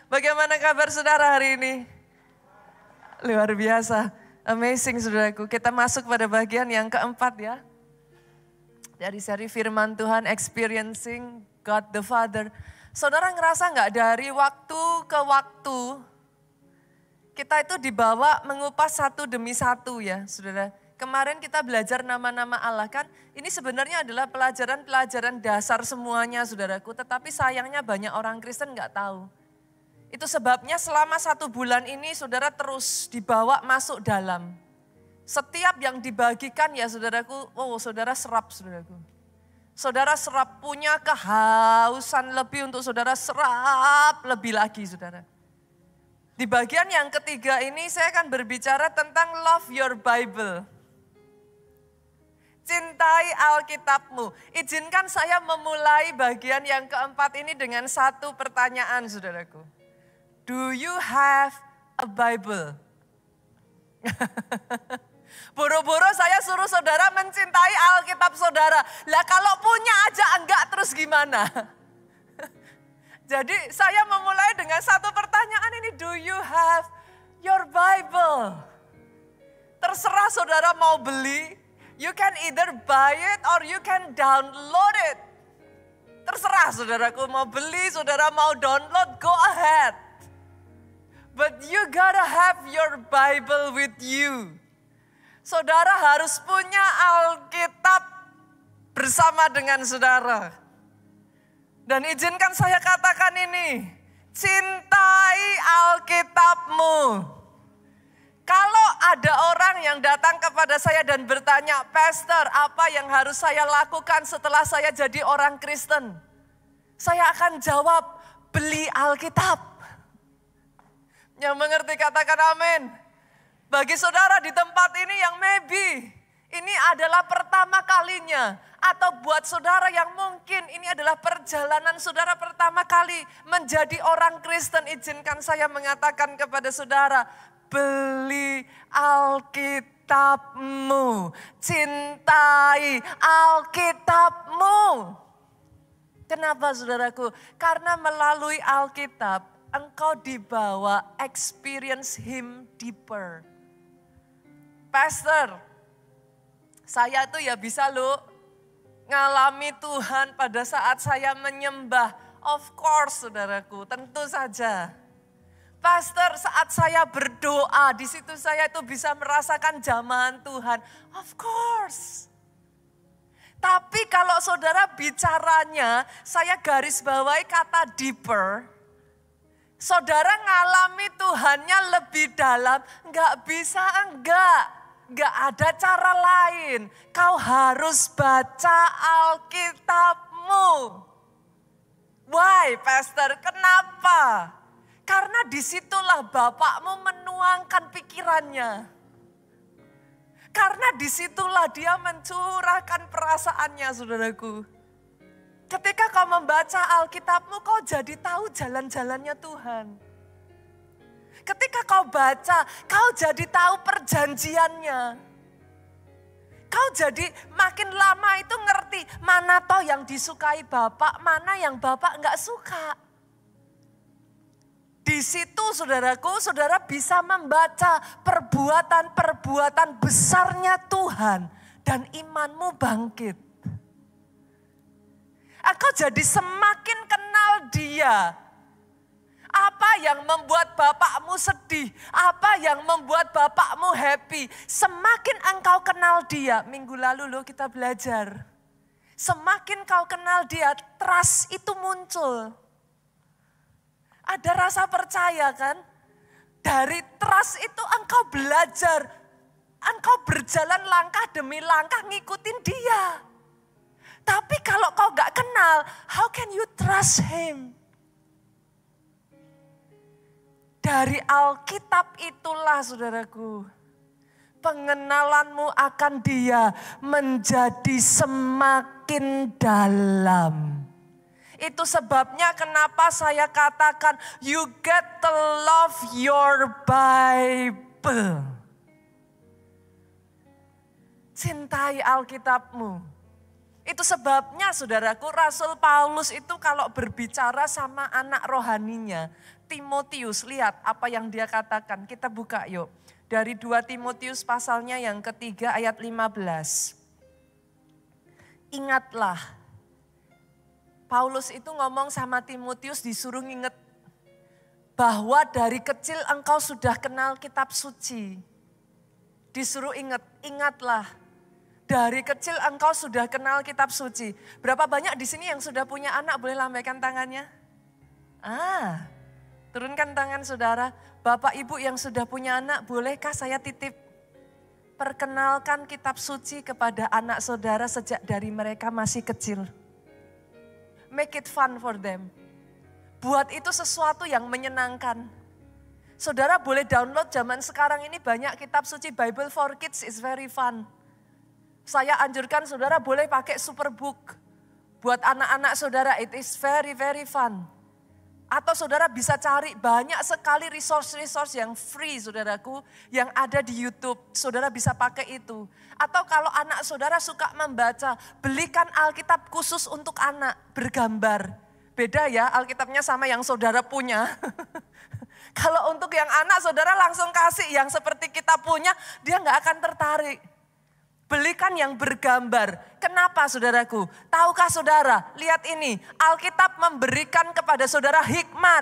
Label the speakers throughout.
Speaker 1: Bagaimana kabar saudara hari ini? Luar biasa, amazing saudaraku. Kita masuk pada bagian yang keempat ya. Dari seri firman Tuhan, experiencing God the Father. Saudara ngerasa nggak dari waktu ke waktu, kita itu dibawa mengupas satu demi satu ya saudara. Kemarin kita belajar nama-nama Allah kan, ini sebenarnya adalah pelajaran-pelajaran dasar semuanya saudaraku. Tetapi sayangnya banyak orang Kristen nggak tahu. Itu sebabnya selama 1 bulan ini saudara terus dibawa masuk dalam. Setiap yang dibagikan ya saudaraku, saudara serap saudaraku. Saudara serap punya kehausan lebih untuk saudara serap lebih lagi saudara. Di bagian yang ketiga ini saya akan berbicara tentang love your Bible. Cintai Alkitabmu. Izinkan saya memulai bagian yang keempat ini dengan satu pertanyaan saudaraku. Do you have a Bible? Boro-boro saya suruh saudara mencintai Alkitab saudara. Lah kalau punya aja enggak terus gimana? Jadi saya memulai dengan satu pertanyaan ini. Do you have your Bible? Terserah saudara mau beli. You can either buy it or you can download it. Terserah saudaraku mau beli, saudara mau download, go ahead. But you gotta have your Bible with you. Saudara harus punya Alkitab bersama dengan saudara. Dan izinkan saya katakan ini, cintai Alkitabmu. Kalau ada orang yang datang kepada saya dan bertanya, Pastor, apa yang harus saya lakukan setelah saya jadi orang Kristen? Saya akan jawab, beli Alkitab. Yang mengerti katakan amin. Bagi saudara di tempat ini yang maybe ini adalah pertama kalinya. Atau buat saudara yang mungkin ini adalah perjalanan saudara pertama kali menjadi orang Kristen. Izinkan saya mengatakan kepada saudara, beli Alkitabmu. Cintai Alkitabmu. Kenapa saudaraku? Karena melalui Alkitab engkau dibawa experience Him deeper. Pastor, saya tuh ya bisa loh ngalami Tuhan pada saat saya menyembah. Of course saudaraku, tentu saja. Pastor, saat saya berdoa, di situ saya itu bisa merasakan jamahan Tuhan. Of course. Tapi kalau saudara bicaranya, saya garis bawahi kata deeper. Saudara ngalami Tuhannya lebih dalam, enggak bisa enggak ada cara lain. Kau harus baca Alkitabmu. Why, Pastor? Kenapa? Karena disitulah Bapakmu menuangkan pikirannya. Karena disitulah dia mencurahkan perasaannya, saudaraku. Ketika kau membaca Alkitabmu, kau jadi tahu jalan-jalannya Tuhan. Ketika kau baca, kau jadi tahu perjanjiannya. Kau jadi makin lama itu ngerti mana toh yang disukai Bapak, mana yang Bapak enggak suka. Di situ saudaraku, saudara bisa membaca perbuatan-perbuatan besarnya Tuhan dan imanmu bangkit. Engkau jadi semakin kenal Dia. Apa yang membuat bapakmu sedih, apa yang membuat bapakmu happy. Semakin engkau kenal Dia, minggu lalu loh kita belajar. Semakin kau kenal Dia, trust itu muncul. Ada rasa percaya kan? Dari trust itu engkau belajar. Engkau berjalan langkah demi langkah ngikutin Dia. Tapi kalau kau gak kenal, how can you trust Him? Dari Alkitab itulah saudaraku, pengenalanmu akan Dia menjadi semakin dalam. Itu sebabnya kenapa saya katakan you get to love your Bible. Cintai Alkitabmu. Itu sebabnya saudaraku, Rasul Paulus itu kalau berbicara sama anak rohaninya, Timotius, lihat apa yang dia katakan. Kita buka yuk. Dari 2 Timotius pasalnya yang ketiga ayat 15. Ingatlah, Paulus itu ngomong sama Timotius disuruh nginget bahwa dari kecil engkau sudah kenal kitab suci. Disuruh ingatlah. Dari kecil engkau sudah kenal kitab suci. Berapa banyak di sini yang sudah punya anak, boleh lambaikan tangannya? Turunkan tangan saudara. Bapak ibu yang sudah punya anak, bolehkah saya titip? Perkenalkan kitab suci kepada anak saudara sejak dari mereka masih kecil. Make it fun for them. Buat itu sesuatu yang menyenangkan. Saudara boleh download zaman sekarang ini banyak kitab suci. Bible for Kids is very fun. Saya anjurkan saudara boleh pakai Superbook. Buat anak-anak saudara, it is very very fun. Atau saudara bisa cari banyak sekali resource-resource yang free saudaraku. Yang ada di YouTube, saudara bisa pakai itu. Atau kalau anak saudara suka membaca, belikan Alkitab khusus untuk anak bergambar. Beda ya Alkitabnya sama yang saudara punya. Kalau untuk yang anak saudara langsung kasih yang seperti kita punya, dia gak akan tertarik. Belikan yang bergambar. Kenapa saudaraku? Tahukah saudara? Lihat ini. Alkitab memberikan kepada saudara hikmat.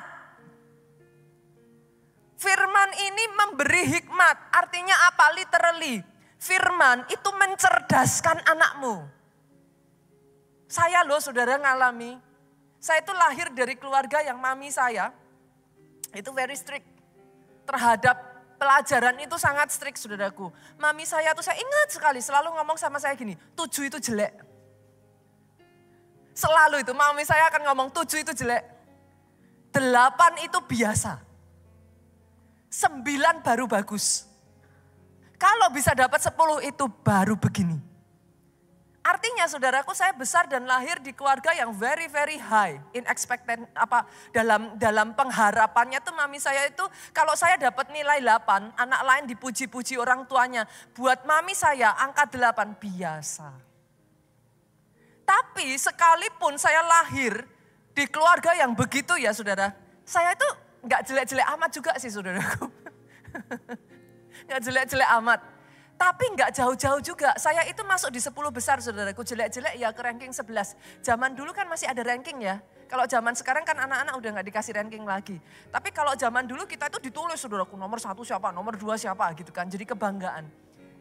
Speaker 1: Firman ini memberi hikmat. Artinya apa? Literally. Firman itu mencerdaskan anakmu. Saya loh saudara ngalami. Saya itu lahir dari keluarga yang mami saya. Itu very strict. Terhadap pelajaran itu sangat strict saudaraku. Mami saya tuh saya ingat sekali selalu ngomong sama saya gini, 7 itu jelek. Selalu itu mami saya akan ngomong 7 itu jelek. 8 itu biasa. 9 baru bagus. Kalau bisa dapat 10 itu baru begini. Artinya saudaraku saya besar dan lahir di keluarga yang very very high in expected dalam pengharapannya tuh mami saya itu kalau saya dapat nilai 8, anak lain dipuji-puji orang tuanya. Buat mami saya angka 8 biasa. Tapi sekalipun saya lahir di keluarga yang begitu ya saudara, saya itu enggak jelek-jelek amat juga sih saudaraku. Enggak jelek-jelek amat. Tapi enggak jauh-jauh juga, saya itu masuk di 10 besar saudaraku, jelek-jelek ya ke ranking 11. Zaman dulu kan masih ada ranking ya, kalau zaman sekarang kan anak-anak udah enggak dikasih ranking lagi. Tapi kalau zaman dulu kita itu ditulis saudaraku, nomor 1 siapa, nomor 2 siapa gitu kan, jadi kebanggaan.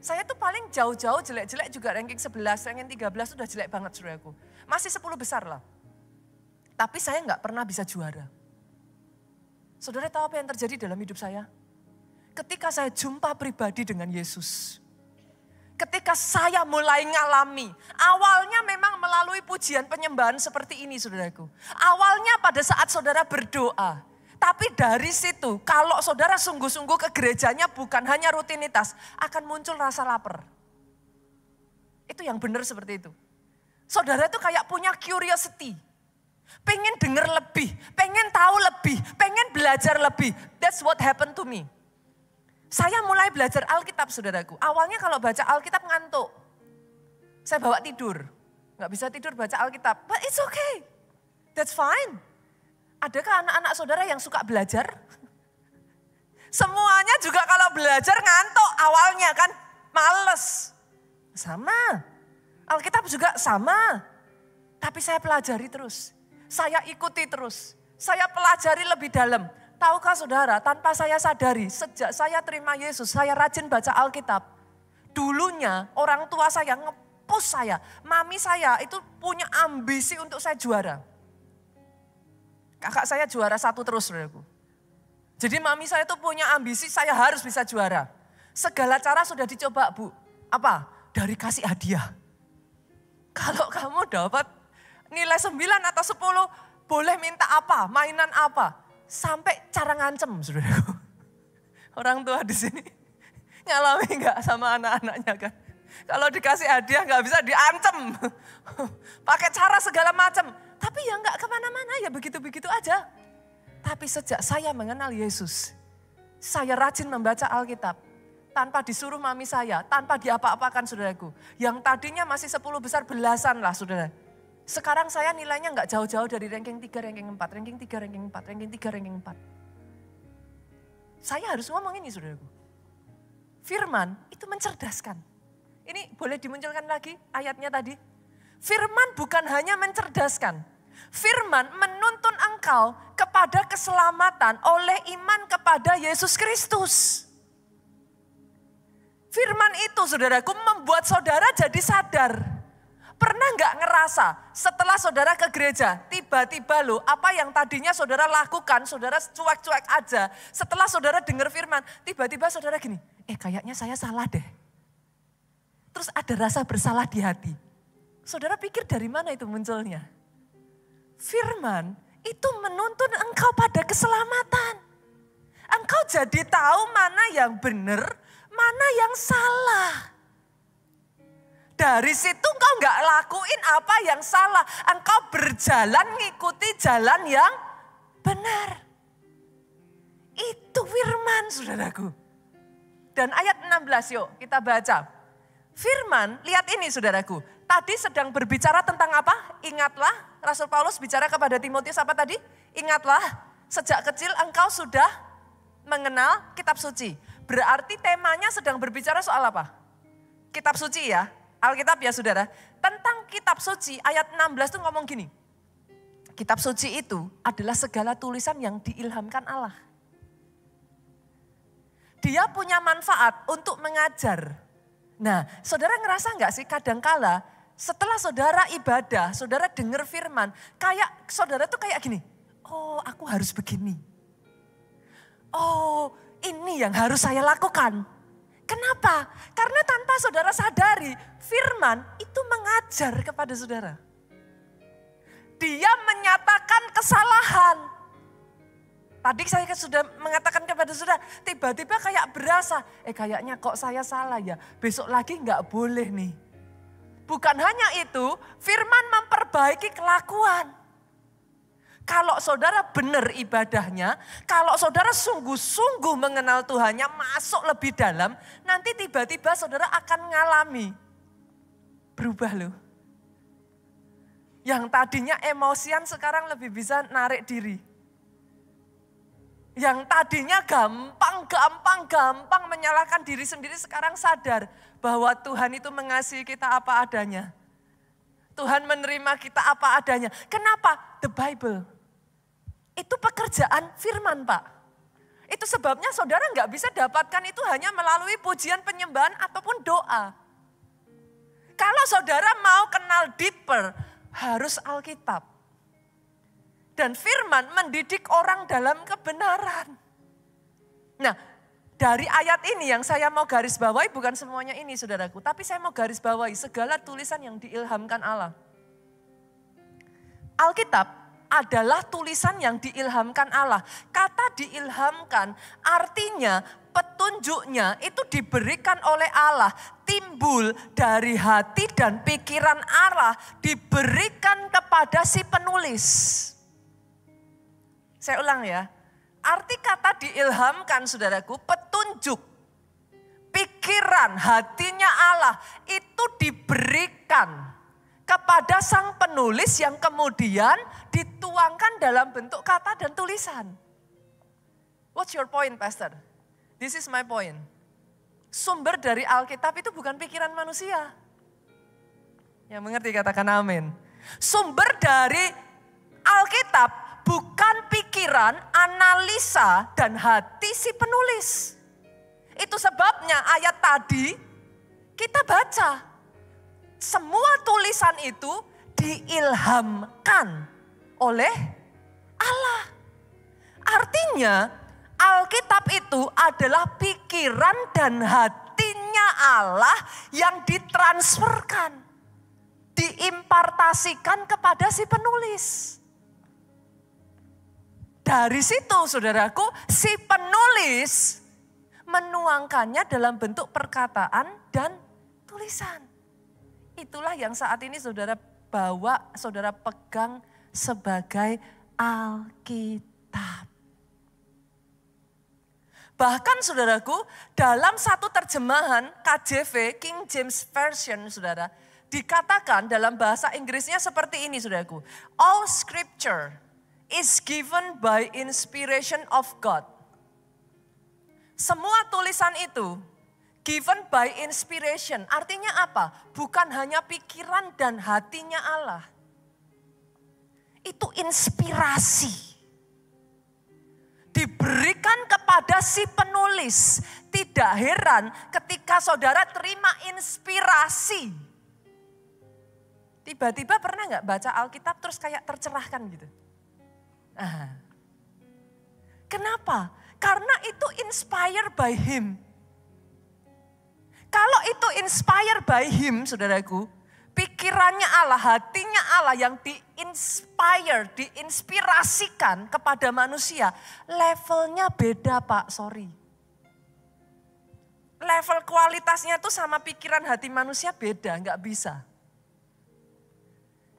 Speaker 1: Saya tuh paling jauh-jauh jelek-jelek juga ranking 11, ranking 13 udah jelek banget saudaraku. Masih 10 besar lah. Tapi saya enggak pernah bisa juara. Saudara tahu apa yang terjadi dalam hidup saya? Ketika saya jumpa pribadi dengan Yesus. Ketika saya mulai ngalami, awalnya memang melalui pujian penyembahan seperti ini saudaraku. Awalnya pada saat saudara berdoa, tapi dari situ kalau saudara sungguh-sungguh ke gerejanya bukan hanya rutinitas, akan muncul rasa lapar. Itu yang benar seperti itu. Saudara itu kayak punya curiosity, pengen dengar lebih, pengen tahu lebih, pengen belajar lebih. That's what happened to me. Saya mulai belajar Alkitab saudaraku. Awalnya kalau baca Alkitab ngantuk. Saya bawa tidur. Gak bisa tidur baca Alkitab. But it's okay. That's fine. Adakah anak-anak saudara yang suka belajar? Semuanya juga kalau belajar ngantuk awalnya kan. Males. Sama. Alkitab juga sama. Tapi saya pelajari terus. Saya ikuti terus. Saya pelajari lebih dalam. Tahukah saudara, tanpa saya sadari, sejak saya terima Yesus, saya rajin baca Alkitab. Dulunya orang tua saya nge-push saya, mami saya itu punya ambisi untuk saya juara. Kakak saya juara 1 terus, saudaraku. Jadi mami saya itu punya ambisi, saya harus bisa juara. Segala cara sudah dicoba, Bu. Apa? Dari kasih hadiah. Kalau kamu dapat nilai 9 atau 10, boleh minta apa, mainan apa. Sampai cara ngancem, saudaraku. Orang tua di sini ngalami nggak sama anak-anaknya kan? Kalau dikasih hadiah nggak bisa diancem, pakai cara segala macam. Tapi ya nggak kemana-mana ya begitu-begitu aja. Tapi sejak saya mengenal Yesus, saya rajin membaca Alkitab. tanpa disuruh mami saya, tanpa diapa-apakan saudaraku. Yang tadinya masih 10 besar belasan lah saudara. Sekarang saya nilainya nggak jauh-jauh dari ranking 3, ranking 4, ranking 3, ranking 4, ranking 3, ranking 4. Saya harus ngomong ini saudaraku. Firman itu mencerdaskan. Ini boleh dimunculkan lagi ayatnya tadi. Firman bukan hanya mencerdaskan. Firman menuntun engkau kepada keselamatan oleh iman kepada Yesus Kristus. Firman itu saudaraku membuat saudara jadi sadar. Pernah nggak ngerasa setelah saudara ke gereja, tiba-tiba loh apa yang tadinya saudara lakukan, saudara cuek-cuek aja. Setelah saudara dengar firman, tiba-tiba saudara gini, kayaknya saya salah deh. Terus ada rasa bersalah di hati. Saudara pikir dari mana itu munculnya? Firman itu menuntun engkau pada keselamatan. Engkau jadi tahu mana yang benar, mana yang salah. Dari situ engkau nggak lakuin apa yang salah. Engkau berjalan ngikuti jalan yang benar. Itu firman saudaraku. Dan ayat 16 yuk kita baca. Firman, lihat ini saudaraku. Tadi sedang berbicara tentang apa? Ingatlah, Rasul Paulus bicara kepada Timotius apa tadi? Ingatlah, sejak kecil engkau sudah mengenal kitab suci. Berarti temanya sedang berbicara soal apa? Kitab suci ya, Alkitab ya saudara. Tentang kitab suci ayat 16 itu ngomong gini. Kitab suci itu adalah segala tulisan yang diilhamkan Allah. Dia punya manfaat untuk mengajar. Nah, saudara ngerasa nggak sih kadangkala setelah saudara ibadah, saudara dengar firman, kayak saudara tuh kayak gini, oh aku harus begini. Oh ini yang harus saya lakukan. Kenapa? Karena tanpa saudara sadari, firman itu mengajar kepada saudara. Dia menyatakan kesalahan. Tadi saya sudah mengatakan kepada saudara, tiba-tiba kayak berasa, kayaknya kok saya salah ya, besok lagi nggak boleh nih. Bukan hanya itu, firman memperbaiki kelakuan. Kalau saudara benar ibadahnya, kalau saudara sungguh-sungguh mengenal Tuhannya, masuk lebih dalam, nanti tiba-tiba saudara akan ngalami. Berubah loh. Yang tadinya emosian sekarang lebih bisa narik diri. Yang tadinya gampang menyalahkan diri sendiri sekarang sadar bahwa Tuhan itu mengasihi kita apa adanya. Tuhan menerima kita apa adanya. Kenapa? The Bible. Itu pekerjaan firman Pak. Itu sebabnya saudara nggak bisa dapatkan itu hanya melalui pujian penyembahan ataupun doa. Kalau saudara mau kenal deeper, harus Alkitab. Dan firman mendidik orang dalam kebenaran. Nah, dari ayat ini yang saya mau garis bawahi bukan semuanya ini saudaraku. Tapi saya mau garis bawahi segala tulisan yang diilhamkan Allah. Alkitab adalah tulisan yang diilhamkan Allah. Kata diilhamkan artinya petunjuknya itu diberikan oleh Allah. Timbul dari hati dan pikiran Allah. Diberikan kepada si penulis. Saya ulang ya, arti kata diilhamkan saudaraku, petunjuk, pikiran, hatinya Allah itu diberikan kepada sang penulis yang kemudian dituangkan dalam bentuk kata dan tulisan. What's your point, Pastor? This is my point. Sumber dari Alkitab itu bukan pikiran manusia. Yang mengerti katakan amin. Sumber dari Alkitab bukan pikiran, analisa, dan hati si penulis. Itu sebabnya ayat tadi kita baca. Semua tulisan itu diilhamkan oleh Allah. Artinya Alkitab itu adalah pikiran dan hatinya Allah yang ditransferkan. Diimpartasikan kepada si penulis. Dari situ saudaraku, si penulis menuangkannya dalam bentuk perkataan dan tulisan. Itulah yang saat ini saudara bawa, saudara pegang sebagai Alkitab. Bahkan saudaraku, dalam satu terjemahan KJV, King James Version saudara, dikatakan dalam bahasa Inggrisnya seperti ini saudaraku. All scripture is given by inspiration of God. Semua tulisan itu given by inspiration. Artinya apa? Bukan hanya pikiran dan hatinya Allah. Itu inspirasi. Diberikan kepada si penulis. Tidak heran ketika saudara terima inspirasi. Tiba-tiba pernah nggak baca Alkitab terus kayak tercerahkan gitu? Kenapa? Karena itu inspired by him. Kalau itu inspired by him, saudaraku, pikirannya Allah, hatinya Allah yang diinspirasikan kepada manusia, levelnya beda Pak, sorry. Level kualitasnya tuh sama pikiran hati manusia beda, nggak bisa.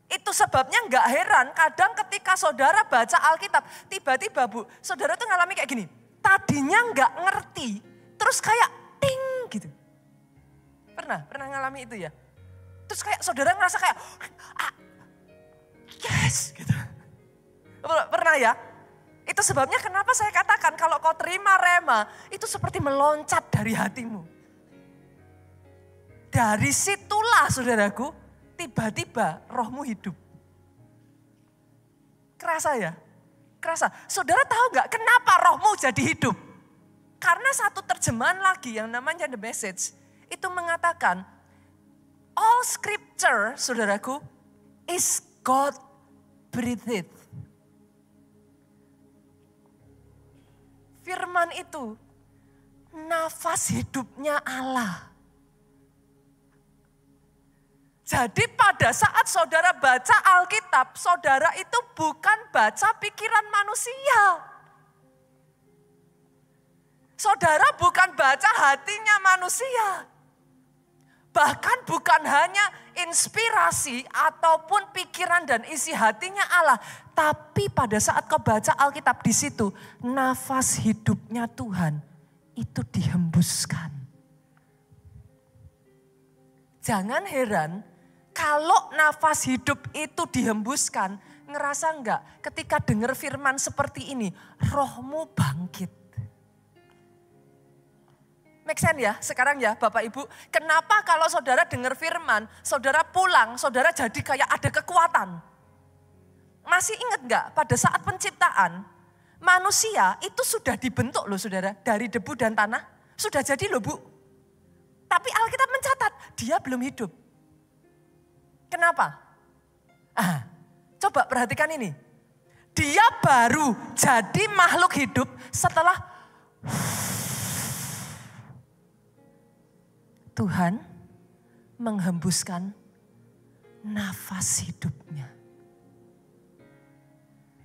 Speaker 1: Itu sebabnya nggak heran kadang ketika saudara baca Alkitab, tiba-tiba Bu, saudara tuh ngalami kayak gini. Tadinya nggak ngerti, terus kayak ting gitu. Pernah ngalami itu ya? Terus kayak saudara ngerasa kayak, yes gitu. Pernah ya? Itu sebabnya kenapa saya katakan kalau kau terima rema, itu seperti meloncat dari hatimu. Dari situlah saudaraku, tiba-tiba rohmu hidup. Kerasa ya? Kerasa. Saudara tahu gak kenapa rohmu jadi hidup? Karena satu terjemahan lagi yang namanya The Message, itu mengatakan, all scripture, saudaraku, is God breathed. Firman itu nafas hidupnya Allah. Jadi pada saat saudara baca Alkitab, saudara itu bukan baca pikiran manusia. Saudara bukan baca hatinya manusia. Bahkan bukan hanya inspirasi ataupun pikiran dan isi hatinya Allah. Tapi pada saat kau baca Alkitab di situ, nafas hidupnya Tuhan itu dihembuskan. Jangan heran kalau nafas hidup itu dihembuskan, ngerasa enggak ketika dengar firman seperti ini, rohmu bangkit. Make sense ya sekarang ya Bapak Ibu. Kenapa kalau saudara dengar firman, saudara pulang, saudara jadi kayak ada kekuatan. Masih ingat enggak pada saat penciptaan, manusia itu sudah dibentuk loh saudara, dari debu dan tanah. Sudah jadi loh Bu. Tapi Alkitab mencatat, dia belum hidup. Kenapa? Coba perhatikan ini. Dia baru jadi makhluk hidup setelah Tuhan menghembuskan nafas hidupnya.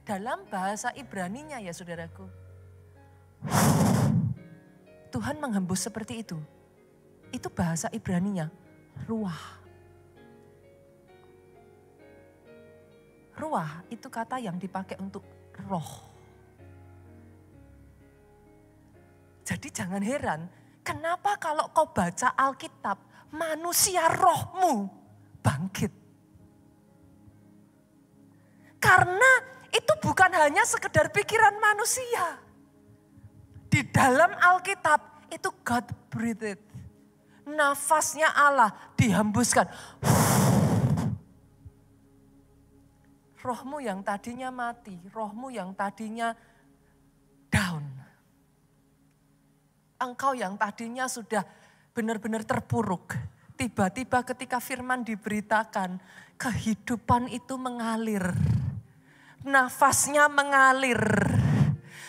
Speaker 1: Dalam bahasa Ibraninya ya saudaraku. Tuhan menghembus seperti itu. Itu bahasa Ibraninya, ruah. Ruah itu kata yang dipakai untuk roh. Jadi jangan heran. Kenapa kalau kau baca Alkitab, manusia rohmu bangkit? Karena itu bukan hanya sekedar pikiran manusia. Di dalam Alkitab itu God breathed. Nafasnya Allah dihembuskan. Rohmu yang tadinya mati, rohmu yang tadinya down. Engkau yang tadinya sudah benar-benar terpuruk. Tiba-tiba ketika firman diberitakan, kehidupan itu mengalir. Nafasnya mengalir.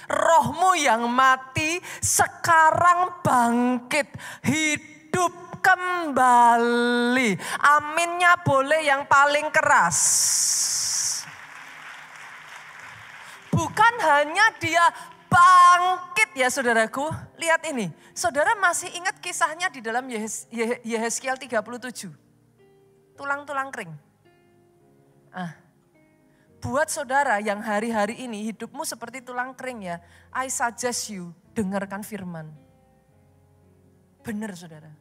Speaker 1: Rohmu yang mati sekarang bangkit, hidup kembali. Aminnya boleh yang paling keras. Bukan hanya dia bangkit ya saudaraku. Lihat ini. Saudara masih ingat kisahnya di dalam Yehezkiel 37. Tulang-tulang kering. Buat saudara yang hari-hari ini hidupmu seperti tulang kering ya. I suggest you dengarkan firman. Benar saudara.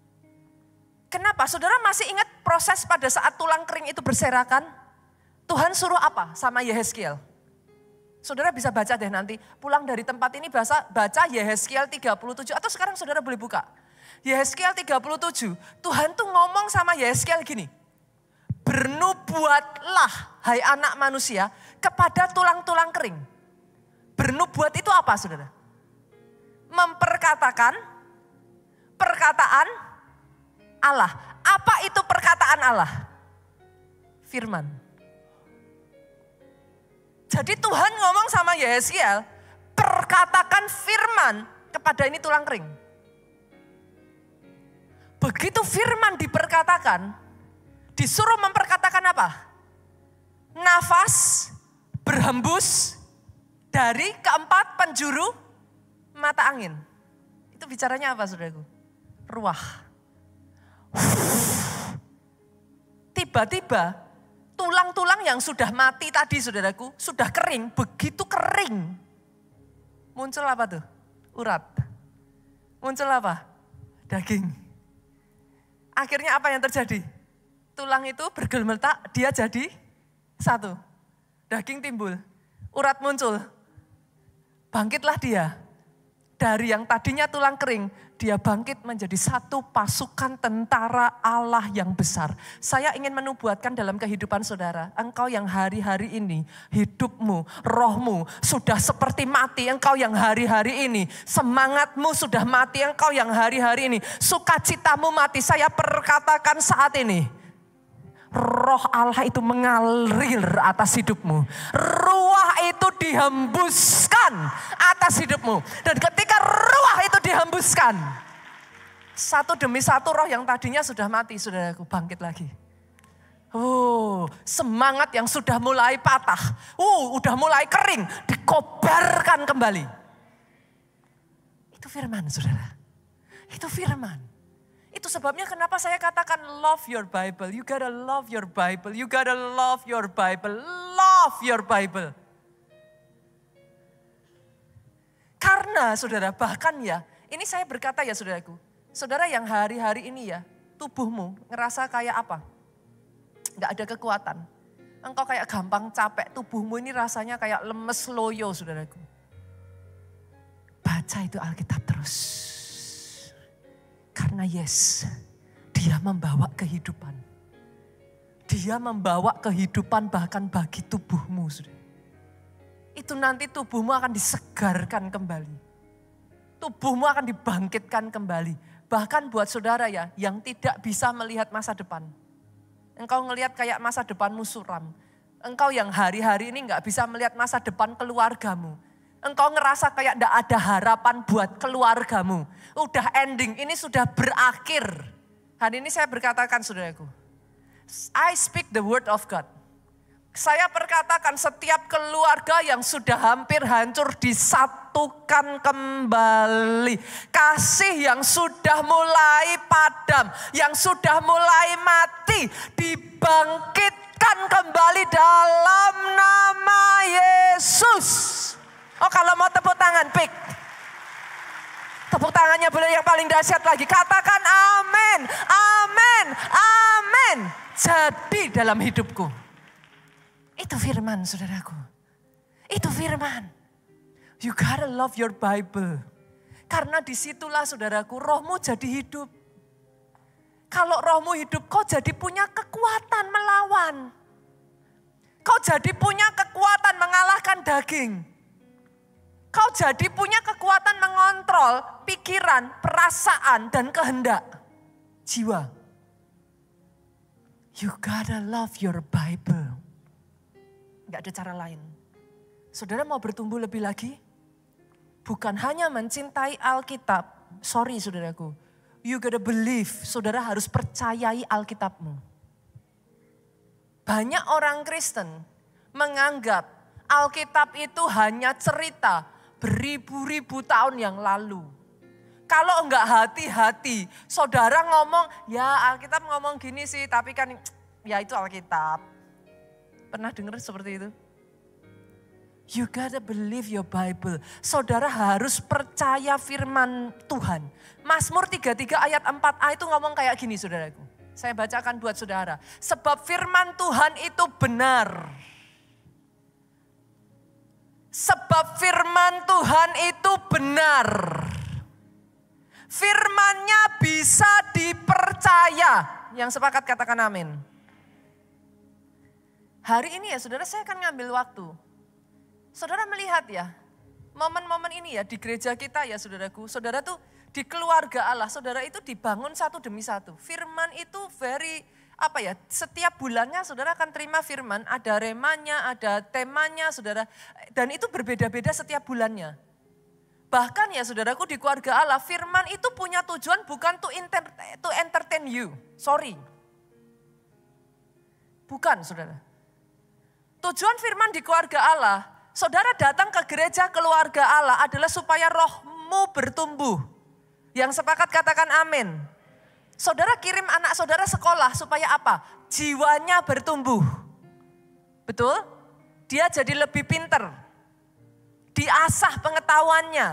Speaker 1: Kenapa? Saudara masih ingat proses pada saat tulang kering itu berserakan? Tuhan suruh apa sama Yehezkiel? Saudara bisa baca deh nanti, pulang dari tempat ini baca Yehezkiel 37, atau sekarang saudara boleh buka. Yehezkiel 37, Tuhan tuh ngomong sama Yehezkiel gini, bernubuatlah hai anak manusia kepada tulang-tulang kering. Bernubuat itu apa saudara? Memperkatakan perkataan Allah. Apa itu perkataan Allah? Firman. Jadi Tuhan ngomong sama Yehezkiel, perkatakan firman kepada ini tulang kering. Begitu firman diperkatakan, disuruh memperkatakan apa? Nafas berhembus dari keempat penjuru mata angin. Itu bicaranya apa saudaraku? Ruah. Tiba-tiba tulang-tulang yang sudah mati tadi saudaraku, sudah kering, begitu kering. Muncul apa tuh? Urat. Muncul apa? Daging. Akhirnya apa yang terjadi? Tulang itu bergeletak, dia jadi satu. Daging timbul, urat muncul. Bangkitlah dia. Dari yang tadinya tulang kering, dia bangkit menjadi satu pasukan tentara Allah yang besar. Saya ingin menubuatkan dalam kehidupan saudara, engkau yang hari-hari ini hidupmu, rohmu sudah seperti mati, engkau yang hari-hari ini semangatmu sudah mati, engkau yang hari-hari ini sukacitamu mati. Saya perkatakan saat ini, Roh Allah itu mengalir atas hidupmu. Ruah itu dihembuskan atas hidupmu. Dan ketika ruah itu dihembuskan, satu demi satu roh yang tadinya sudah mati, saudaraku, bangkit lagi. Semangat yang sudah mulai patah, udah mulai kering, dikobarkan kembali. Itu firman, saudara. Itu firman. Itu sebabnya kenapa saya katakan love your Bible. You gotta love your Bible. You gotta love your Bible. Love your Bible. Karena saudara, bahkan ya, ini saya berkata ya saudaraku. Saudara yang hari-hari ini ya, tubuhmu ngerasa kayak apa? Gak ada kekuatan. Engkau kayak gampang capek, tubuhmu ini rasanya kayak lemes loyo saudaraku. Baca itu Alkitab terus. Karena yes, dia membawa kehidupan. Dia membawa kehidupan bahkan bagi tubuhmu. Saudara. Itu nanti tubuhmu akan disegarkan kembali. Tubuhmu akan dibangkitkan kembali. Bahkan buat saudara ya, yang tidak bisa melihat masa depan. Engkau ngelihat kayak masa depanmu suram. Engkau yang hari-hari ini gak bisa melihat masa depan keluargamu. Engkau ngerasa kayak gak ada harapan buat keluargamu. Udah ending, ini sudah berakhir. Hari ini saya berkatakan saudaraku. I speak the word of God. Saya perkatakan setiap keluarga yang sudah hampir hancur disatukan kembali. Kasih yang sudah mulai padam, yang sudah mulai mati, dibangkitkan kembali dalam nama Yesus. Oh kalau mau tepuk tangan, pik. Tepuk tangannya boleh yang paling dahsyat lagi. Katakan amin, amin, amin. Jadi dalam hidupku. Itu firman saudaraku. Itu firman. You gotta love your Bible. Karena disitulah saudaraku rohmu jadi hidup. Kalau rohmu hidup kau jadi punya kekuatan melawan. Kau jadi punya kekuatan mengalahkan daging. Kau jadi punya kekuatan mengontrol pikiran, perasaan, dan kehendak jiwa. You gotta love your Bible. Gak ada cara lain. Saudara mau bertumbuh lebih lagi? Bukan hanya mencintai Alkitab. Sorry saudaraku. You gotta believe. Saudara harus percayai Alkitabmu. Banyak orang Kristen menganggap Alkitab itu hanya cerita beribu-ribu tahun yang lalu. Kalau enggak hati-hati, saudara ngomong, ya Alkitab ngomong gini sih, tapi kan ya itu Alkitab. Pernah dengar seperti itu? You gotta believe your Bible. Saudara harus percaya firman Tuhan. Mazmur 33 ayat 4a itu ngomong kayak gini saudaraku. Saya bacakan buat saudara. Sebab firman Tuhan itu benar. Sebab firman Tuhan itu benar. Firman-Nya bisa dipercaya. Yang sepakat katakan amin. Hari ini ya saudara, saya akan ngambil waktu. Saudara melihat ya, momen-momen ini ya di gereja kita ya saudaraku. Saudara tuh di keluarga Allah, saudara itu dibangun satu demi satu. Firman itu setiap bulannya saudara akan terima firman. Ada remanya, ada temanya saudara. Dan itu berbeda-beda setiap bulannya. Bahkan ya saudaraku di keluarga Allah, firman itu punya tujuan bukan to entertain you. Sorry. Bukan saudara. Tujuan firman di keluarga Allah, saudara datang ke gereja keluarga Allah adalah supaya rohmu bertumbuh. Yang sepakat katakan amin. Saudara kirim anak saudara sekolah supaya apa? Jiwanya bertumbuh. Betul? Dia jadi lebih pinter. Diasah pengetahuannya.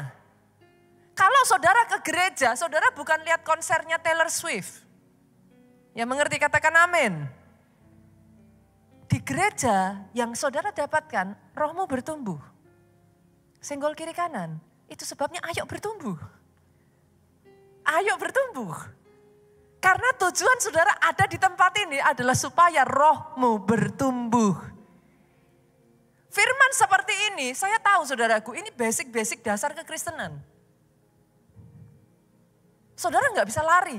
Speaker 1: Kalau saudara ke gereja, saudara bukan lihat konsernya Taylor Swift. Yang mengerti katakan amin. Di gereja yang saudara dapatkan, rohmu bertumbuh. Senggol kiri kanan, itu sebabnya ayo bertumbuh. Ayo bertumbuh. Karena tujuan saudara ada di tempat ini adalah supaya rohmu bertumbuh. Firman seperti ini, saya tahu saudaraku, ini basic-basic dasar kekristenan. Saudara nggak bisa lari.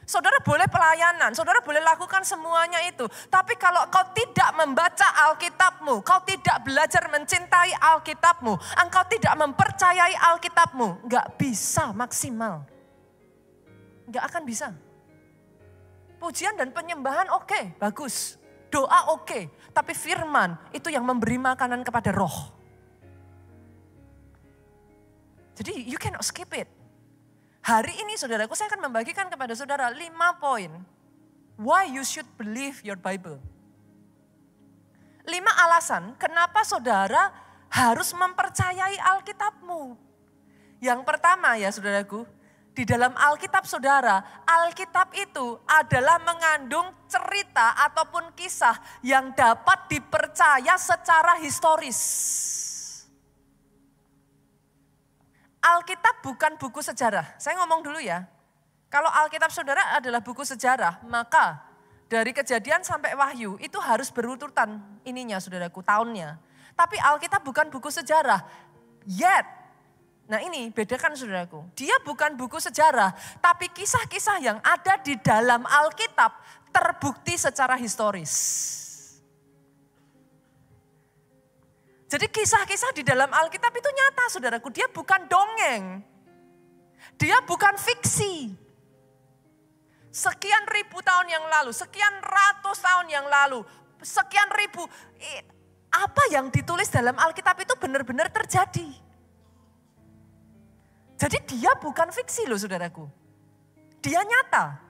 Speaker 1: Saudara boleh pelayanan, saudara boleh lakukan semuanya itu. Tapi kalau kau tidak membaca Alkitabmu, kau tidak belajar mencintai Alkitabmu, engkau tidak mempercayai Alkitabmu, nggak bisa maksimal. Nggak akan bisa. Pujian dan penyembahan oke, bagus. Doa oke, tapi firman itu yang memberi makanan kepada roh. Jadi you cannot skip it. Hari ini saudaraku saya akan membagikan kepada saudara 5 poin. Why you should believe your Bible. 5 alasan kenapa saudara harus mempercayai Alkitabmu. Yang pertama ya saudaraku, di dalam Alkitab saudara, Alkitab itu adalah mengandung cerita ataupun kisah yang dapat dipercaya secara historis. Alkitab bukan buku sejarah. Saya ngomong dulu ya. Kalau Alkitab saudara adalah buku sejarah, maka dari Kejadian sampai Wahyu itu harus berurutan ininya saudaraku, tahunnya. Tapi Alkitab bukan buku sejarah. Yet, nah ini bedakan saudaraku. Dia bukan buku sejarah, tapi kisah-kisah yang ada di dalam Alkitab terbukti secara historis. Jadi kisah-kisah di dalam Alkitab itu nyata saudaraku, dia bukan dongeng. Dia bukan fiksi. Sekian ribu tahun yang lalu, sekian ratus tahun yang lalu, sekian ribu. Apa yang ditulis dalam Alkitab itu benar-benar terjadi. Jadi dia bukan fiksi loh saudaraku. Dia nyata.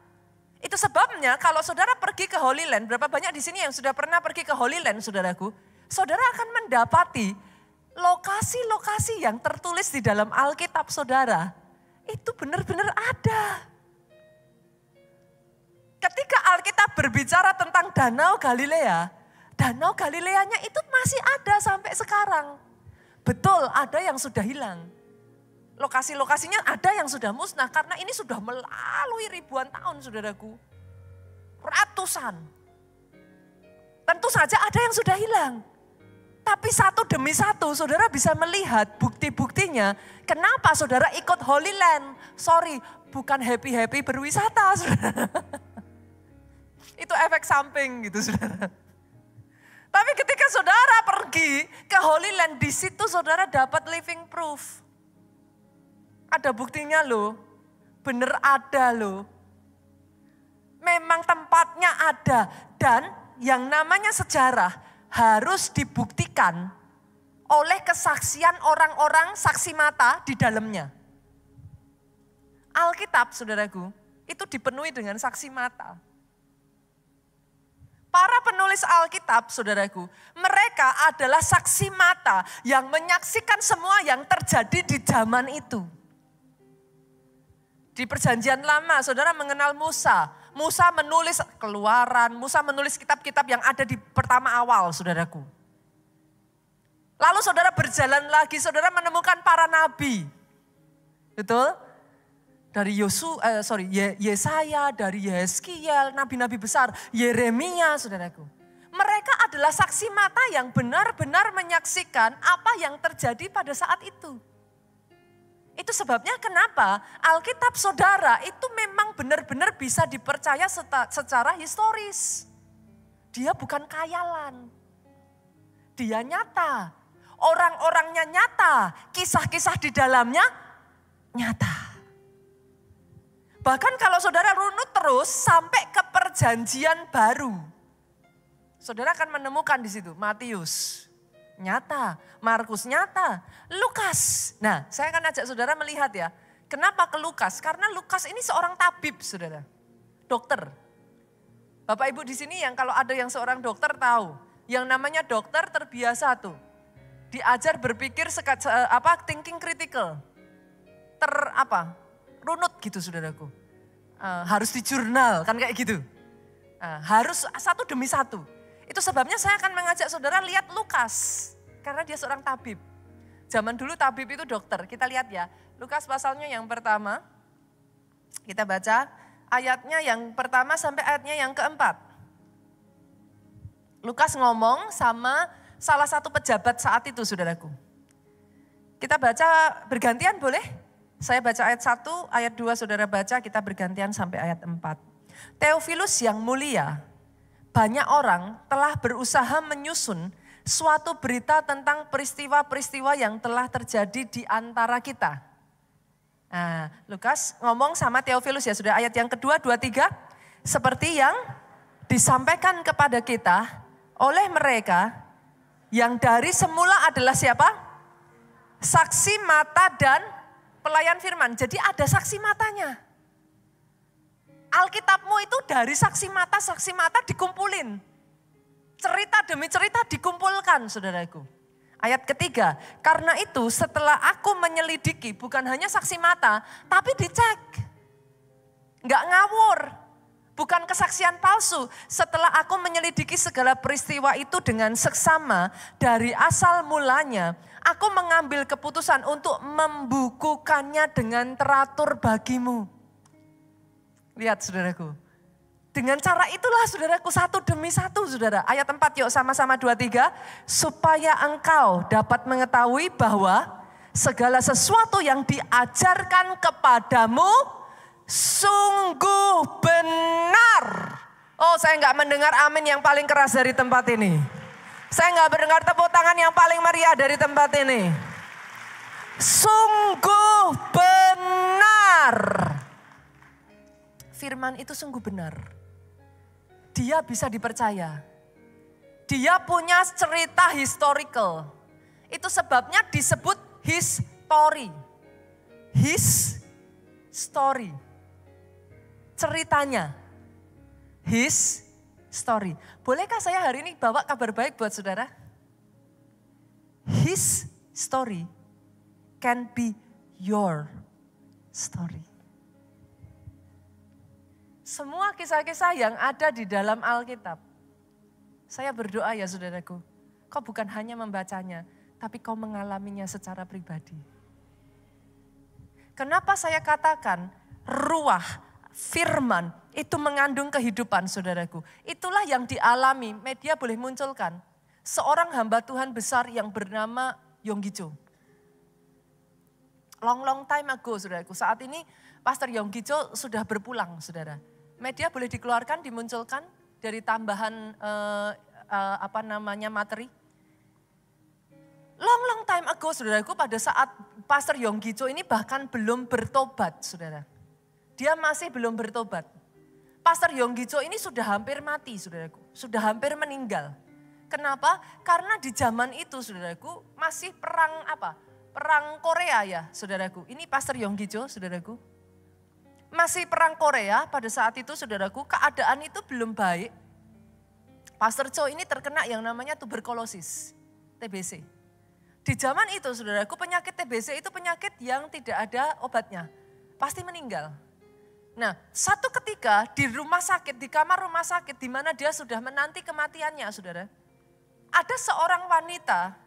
Speaker 1: Itu sebabnya kalau saudara pergi ke Holy Land, berapa banyak di sini yang sudah pernah pergi ke Holy Land saudaraku. Saudara akan mendapati lokasi-lokasi yang tertulis di dalam Alkitab saudara. Itu benar-benar ada. Ketika Alkitab berbicara tentang Danau Galilea, Danau Galileanya itu masih ada sampai sekarang. Betul, ada yang sudah hilang. Lokasi-lokasinya ada yang sudah musnah karena ini sudah melalui ribuan tahun saudaraku. Ratusan. Tentu saja ada yang sudah hilang. Tapi satu demi satu saudara bisa melihat bukti-buktinya. Kenapa saudara ikut Holy Land? Sorry, bukan happy-happy berwisata saudara. Itu efek samping gitu saudara. Tapi ketika saudara pergi ke Holy Land, di situ saudara dapat living proof. Ada buktinya loh, bener ada loh. Memang tempatnya ada dan yang namanya sejarah harus dibuktikan oleh kesaksian orang-orang saksi mata di dalamnya. Alkitab saudaraku itu dipenuhi dengan saksi mata. Para penulis Alkitab, saudaraku, mereka adalah saksi mata yang menyaksikan semua yang terjadi di zaman itu. Di perjanjian lama, saudara mengenal Musa. Musa menulis Keluaran, Musa menulis kitab-kitab yang ada di pertama awal, saudaraku. Lalu saudara berjalan lagi, saudara menemukan para nabi. Betul? Dari Yesaya, dari Yeskiel, nabi-nabi besar, Yeremia, saudaraku. Mereka adalah saksi mata yang benar-benar menyaksikan apa yang terjadi pada saat itu. Itu sebabnya kenapa Alkitab saudara itu memang benar-benar bisa dipercaya secara historis. Dia bukan khayalan. Dia nyata. Orang-orangnya nyata. Kisah-kisah di dalamnya nyata. Bahkan kalau saudara runut terus sampai ke perjanjian baru. Saudara akan menemukan di situ Matius nyata, Markus nyata, Lukas. Nah, saya akan ajak saudara melihat ya. Kenapa ke Lukas? Karena Lukas ini seorang tabib, saudara. Dokter. Bapak Ibu di sini yang kalau ada yang seorang dokter tahu. Yang namanya dokter terbiasa tuh. Diajar berpikir thinking critical. Runut gitu saudaraku. Harus di jurnal kan kayak gitu. Harus satu demi satu. Itu sebabnya saya akan mengajak saudara lihat Lukas. Karena dia seorang tabib. Zaman dulu tabib itu dokter. Kita lihat ya. Lukas pasalnya yang pertama. Kita baca ayatnya yang pertama sampai ayatnya yang keempat. Lukas ngomong sama salah satu pejabat saat itu saudaraku. Kita baca bergantian boleh? Saya baca ayat 1, ayat 2 saudara baca, kita bergantian sampai ayat 4. Theophilus yang mulia, banyak orang telah berusaha menyusun suatu berita tentang peristiwa-peristiwa yang telah terjadi di antara kita. Nah, Lukas ngomong sama Theophilus ya, sudah ayat yang kedua, 2, 3. Seperti yang disampaikan kepada kita oleh mereka yang dari semula adalah siapa? Saksi mata dan pelayan firman. Jadi ada saksi matanya. Alkitabmu itu dari saksi mata dikumpulin. Cerita demi cerita dikumpulkan saudaraku. Ayat ketiga, karena itu setelah aku menyelidiki bukan hanya saksi mata, tapi dicek. Enggak ngawur, bukan kesaksian palsu. Setelah aku menyelidiki segala peristiwa itu dengan seksama dari asal mulanya, aku mengambil keputusan untuk membukukannya dengan teratur bagimu. Lihat saudaraku. Dengan cara itulah saudaraku satu demi satu saudara. Ayat 4 yuk sama-sama 2, 3. Supaya engkau dapat mengetahui bahwa segala sesuatu yang diajarkan kepadamu sungguh benar. Oh saya enggak mendengar amin yang paling keras dari tempat ini. Saya enggak mendengar tepuk tangan yang paling meriah dari tempat ini. Sungguh benar. Firman itu sungguh benar. Dia bisa dipercaya. Dia punya cerita historical. Itu sebabnya disebut his story. His story. Ceritanya. His story. Bolehkah saya hari ini bawa kabar baik buat saudara? His story can be your story. Semua kisah-kisah yang ada di dalam Alkitab. Saya berdoa ya saudaraku. Kau bukan hanya membacanya, tapi kau mengalaminya secara pribadi. Kenapa saya katakan ruah, firman itu mengandung kehidupan saudaraku. Itulah yang dialami, media boleh munculkan. Seorang hamba Tuhan besar yang bernama Yonggi Cho. Long time ago saudaraku. Saat ini Pastor Yonggi Cho sudah berpulang saudara. Media boleh dikeluarkan, dimunculkan dari tambahan materi. Long time ago saudaraku, pada saat Pastor Yonggi Cho ini bahkan belum bertobat saudara. Dia masih belum bertobat. Pastor Yonggi Cho ini sudah hampir mati saudaraku, sudah hampir meninggal. Kenapa? Karena di zaman itu saudaraku masih perang Perang Korea ya saudaraku. Ini Pastor Yonggi Cho saudaraku. Masih perang Korea pada saat itu saudaraku, keadaan itu belum baik. Pastor Cho ini terkena yang namanya tuberkulosis, TBC. Di zaman itu saudaraku, penyakit TBC itu penyakit yang tidak ada obatnya. Pasti meninggal. Nah, satu ketika di rumah sakit, di kamar rumah sakit di mana dia sudah menanti kematiannya saudara. Ada seorang wanita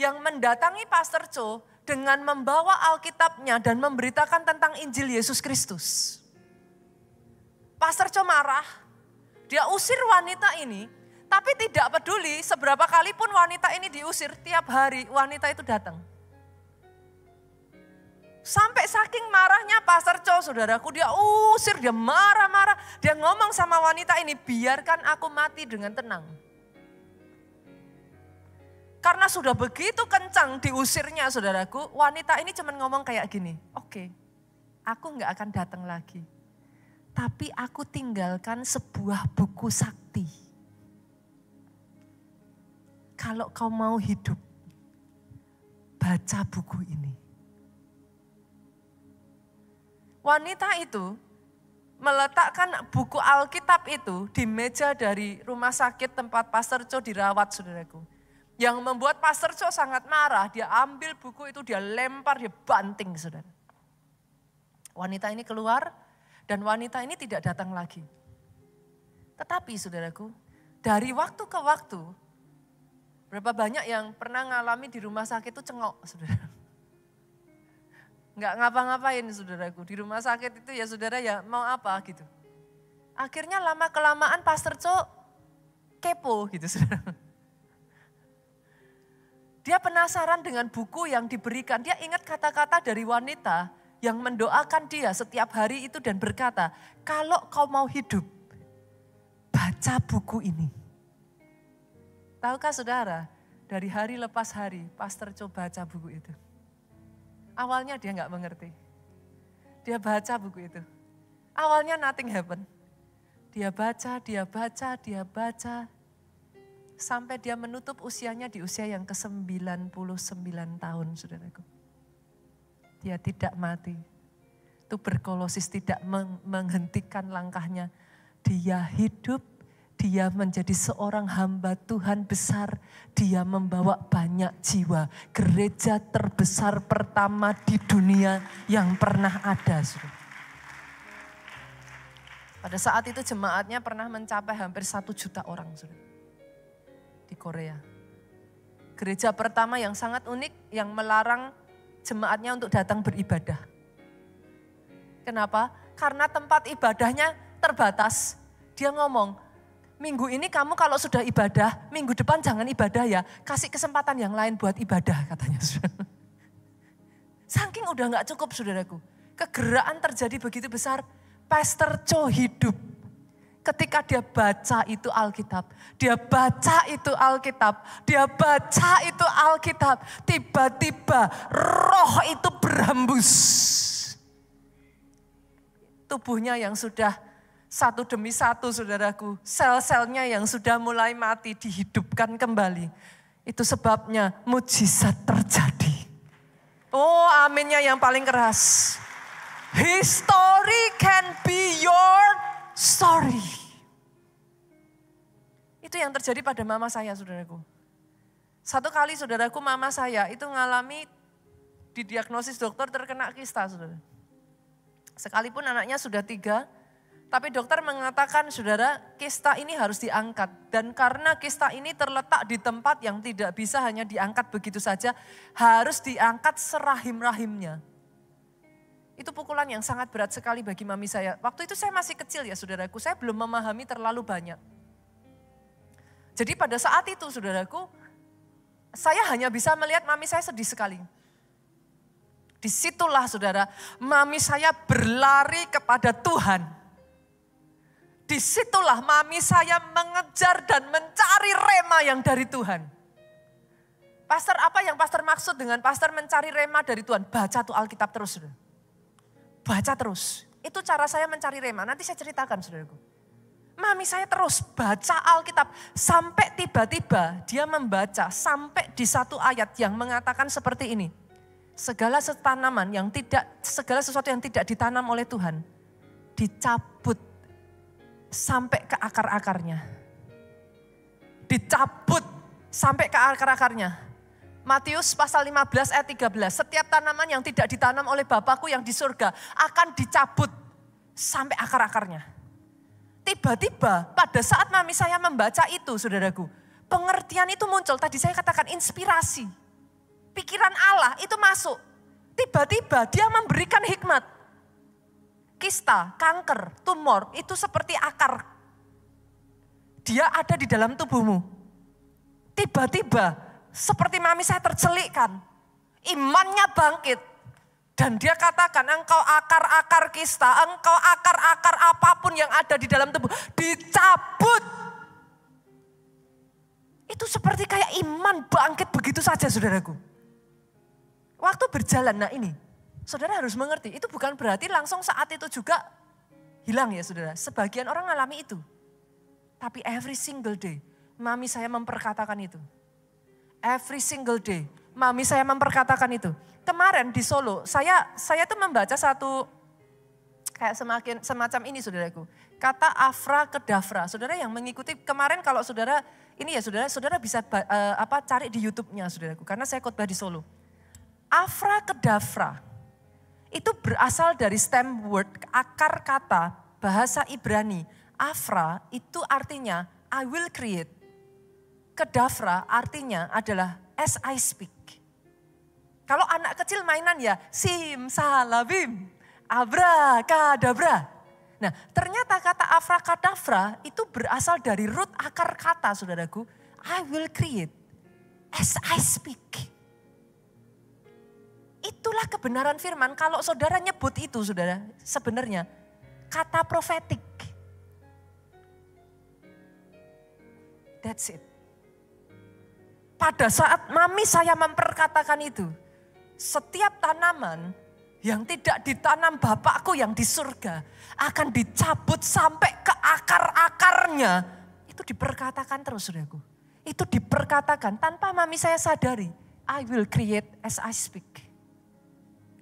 Speaker 1: yang mendatangi Pastor Cho dengan membawa Alkitabnya dan memberitakan tentang Injil Yesus Kristus. Pastor Cho marah, dia usir wanita ini, tapi tidak peduli seberapa kali pun wanita ini diusir, tiap hari wanita itu datang. Sampai saking marahnya Pastor Cho, saudaraku, dia usir, dia marah-marah. Dia ngomong sama wanita ini, biarkan aku mati dengan tenang. Karena sudah begitu kencang diusirnya saudaraku, wanita ini cuma ngomong kayak gini, oke, aku gak akan datang lagi. Tapi aku tinggalkan sebuah buku sakti. Kalau kau mau hidup, baca buku ini. Wanita itu meletakkan buku Alkitab itu di meja dari rumah sakit tempat Pastor Cho dirawat saudaraku. Yang membuat Pastor Cho sangat marah, dia ambil buku itu, dia lempar, dia banting saudara. Wanita ini keluar dan wanita ini tidak datang lagi. Tetapi saudaraku, dari waktu ke waktu, berapa banyak yang pernah ngalami di rumah sakit itu cengok saudara. Nggak ngapa-ngapain saudaraku, di rumah sakit itu ya saudara ya mau apa gitu. Akhirnya lama-kelamaan Pastor Cho kepo gitu saudara. Dia penasaran dengan buku yang diberikan, dia ingat kata-kata dari wanita yang mendoakan dia setiap hari itu dan berkata, kalau kau mau hidup, baca buku ini. Tahukah saudara, dari hari lepas hari Pastor Cho baca buku itu. Awalnya dia nggak mengerti. Dia baca buku itu. Awalnya nothing happen. Dia baca, dia baca, dia baca. Sampai dia menutup usianya di usia yang ke-99 tahun saudaraku. Dia tidak mati. Tuberkulosis tidak menghentikan langkahnya. Dia hidup. Dia menjadi seorang hamba Tuhan besar. Dia membawa banyak jiwa. Gereja terbesar pertama di dunia yang pernah ada. Pada saat itu jemaatnya pernah mencapai hampir 1 juta orang di Korea. Gereja pertama yang sangat unik yang melarang jemaatnya untuk datang beribadah. Kenapa? Karena tempat ibadahnya terbatas. Dia ngomong, minggu ini kamu kalau sudah ibadah, minggu depan jangan ibadah ya. Kasih kesempatan yang lain buat ibadah katanya. Saking udah gak cukup saudaraku. Kegerakan terjadi begitu besar. Pastor Cho hidup. Ketika dia baca itu Alkitab. Dia baca itu Alkitab. Dia baca itu Alkitab. Tiba-tiba roh itu berhembus. Tubuhnya yang sudah satu demi satu saudaraku, sel-selnya yang sudah mulai mati dihidupkan kembali. Itu sebabnya mujizat terjadi. Oh aminnya yang paling keras. His story can be your story. Itu yang terjadi pada mama saya saudaraku. Satu kali saudaraku mama saya itu ngalami didiagnosis dokter terkena kista saudara. Sekalipun anaknya sudah 3. Tapi dokter mengatakan saudara kista ini harus diangkat. Dan karena kista ini terletak di tempat yang tidak bisa hanya diangkat begitu saja. Harus diangkat serahim-rahimnya. Itu pukulan yang sangat berat sekali bagi mami saya. Waktu itu saya masih kecil ya saudaraku. Saya belum memahami terlalu banyak. Jadi pada saat itu saudaraku. Saya hanya bisa melihat mami saya sedih sekali. Disitulah saudara. Mami saya berlari kepada Tuhan. Disitulah mami saya mengejar dan mencari rema yang dari Tuhan. Pastor, apa yang pastor maksud dengan pastor mencari rema dari Tuhan? Baca tuh Alkitab terus. Saudara. Baca terus. Itu cara saya mencari rema. Nanti saya ceritakan saudaraku. Mami saya terus baca Alkitab. Sampai tiba-tiba dia membaca sampai di satu ayat yang mengatakan seperti ini. Segala sesuatu yang tidak ditanam oleh Tuhan. Dicabut. Sampai ke akar-akarnya. dicabut sampai ke akar-akarnya. Matius pasal 15 ayat 13, setiap tanaman yang tidak ditanam oleh Bapakku yang di surga akan dicabut sampai akar-akarnya. Tiba-tiba pada saat mami saya membaca itu, saudaraku, pengertian itu muncul. Tadi saya katakan inspirasi. Pikiran Allah itu masuk. Tiba-tiba dia memberikan hikmat. Kista, kanker, tumor itu seperti akar. Dia ada di dalam tubuhmu. Tiba-tiba seperti mami saya tercelikkan. Imannya bangkit. Dan dia katakan, engkau akar-akar kista, engkau akar-akar apapun yang ada di dalam tubuh, dicabut. Itu seperti kayak iman bangkit begitu saja, saudaraku. Waktu berjalan, nah ini, saudara harus mengerti, itu bukan berarti langsung saat itu juga hilang ya saudara. Sebagian orang mengalami itu. Tapi every single day, mami saya memperkatakan itu. Every single day, mami saya memperkatakan itu. Kemarin di Solo, saya tuh membaca satu kayak semacam ini saudaraku. Kata afra kedavra. Saudara yang mengikuti kemarin kalau saudara ini ya saudara bisa cari di YouTube-nya saudaraku. Karena saya khotbah di Solo. Afra kedavra itu berasal dari stem word, akar kata bahasa Ibrani. Afra itu artinya I will create. Kedavra artinya adalah as I speak. Kalau anak kecil mainan ya simsalabim, abrakadabra. Nah ternyata kata afrakadabra itu berasal dari root akar kata saudaraku. I will create as I speak. Itulah kebenaran firman. Kalau saudara nyebut itu saudara sebenarnya kata profetik. That's it. Pada saat mami saya memperkatakan itu. Setiap tanaman yang tidak ditanam Bapakku yang di surga akan dicabut sampai ke akar-akarnya. Itu diperkatakan terus saudaraku. Itu diperkatakan tanpa mami saya sadari. I will create as I speak.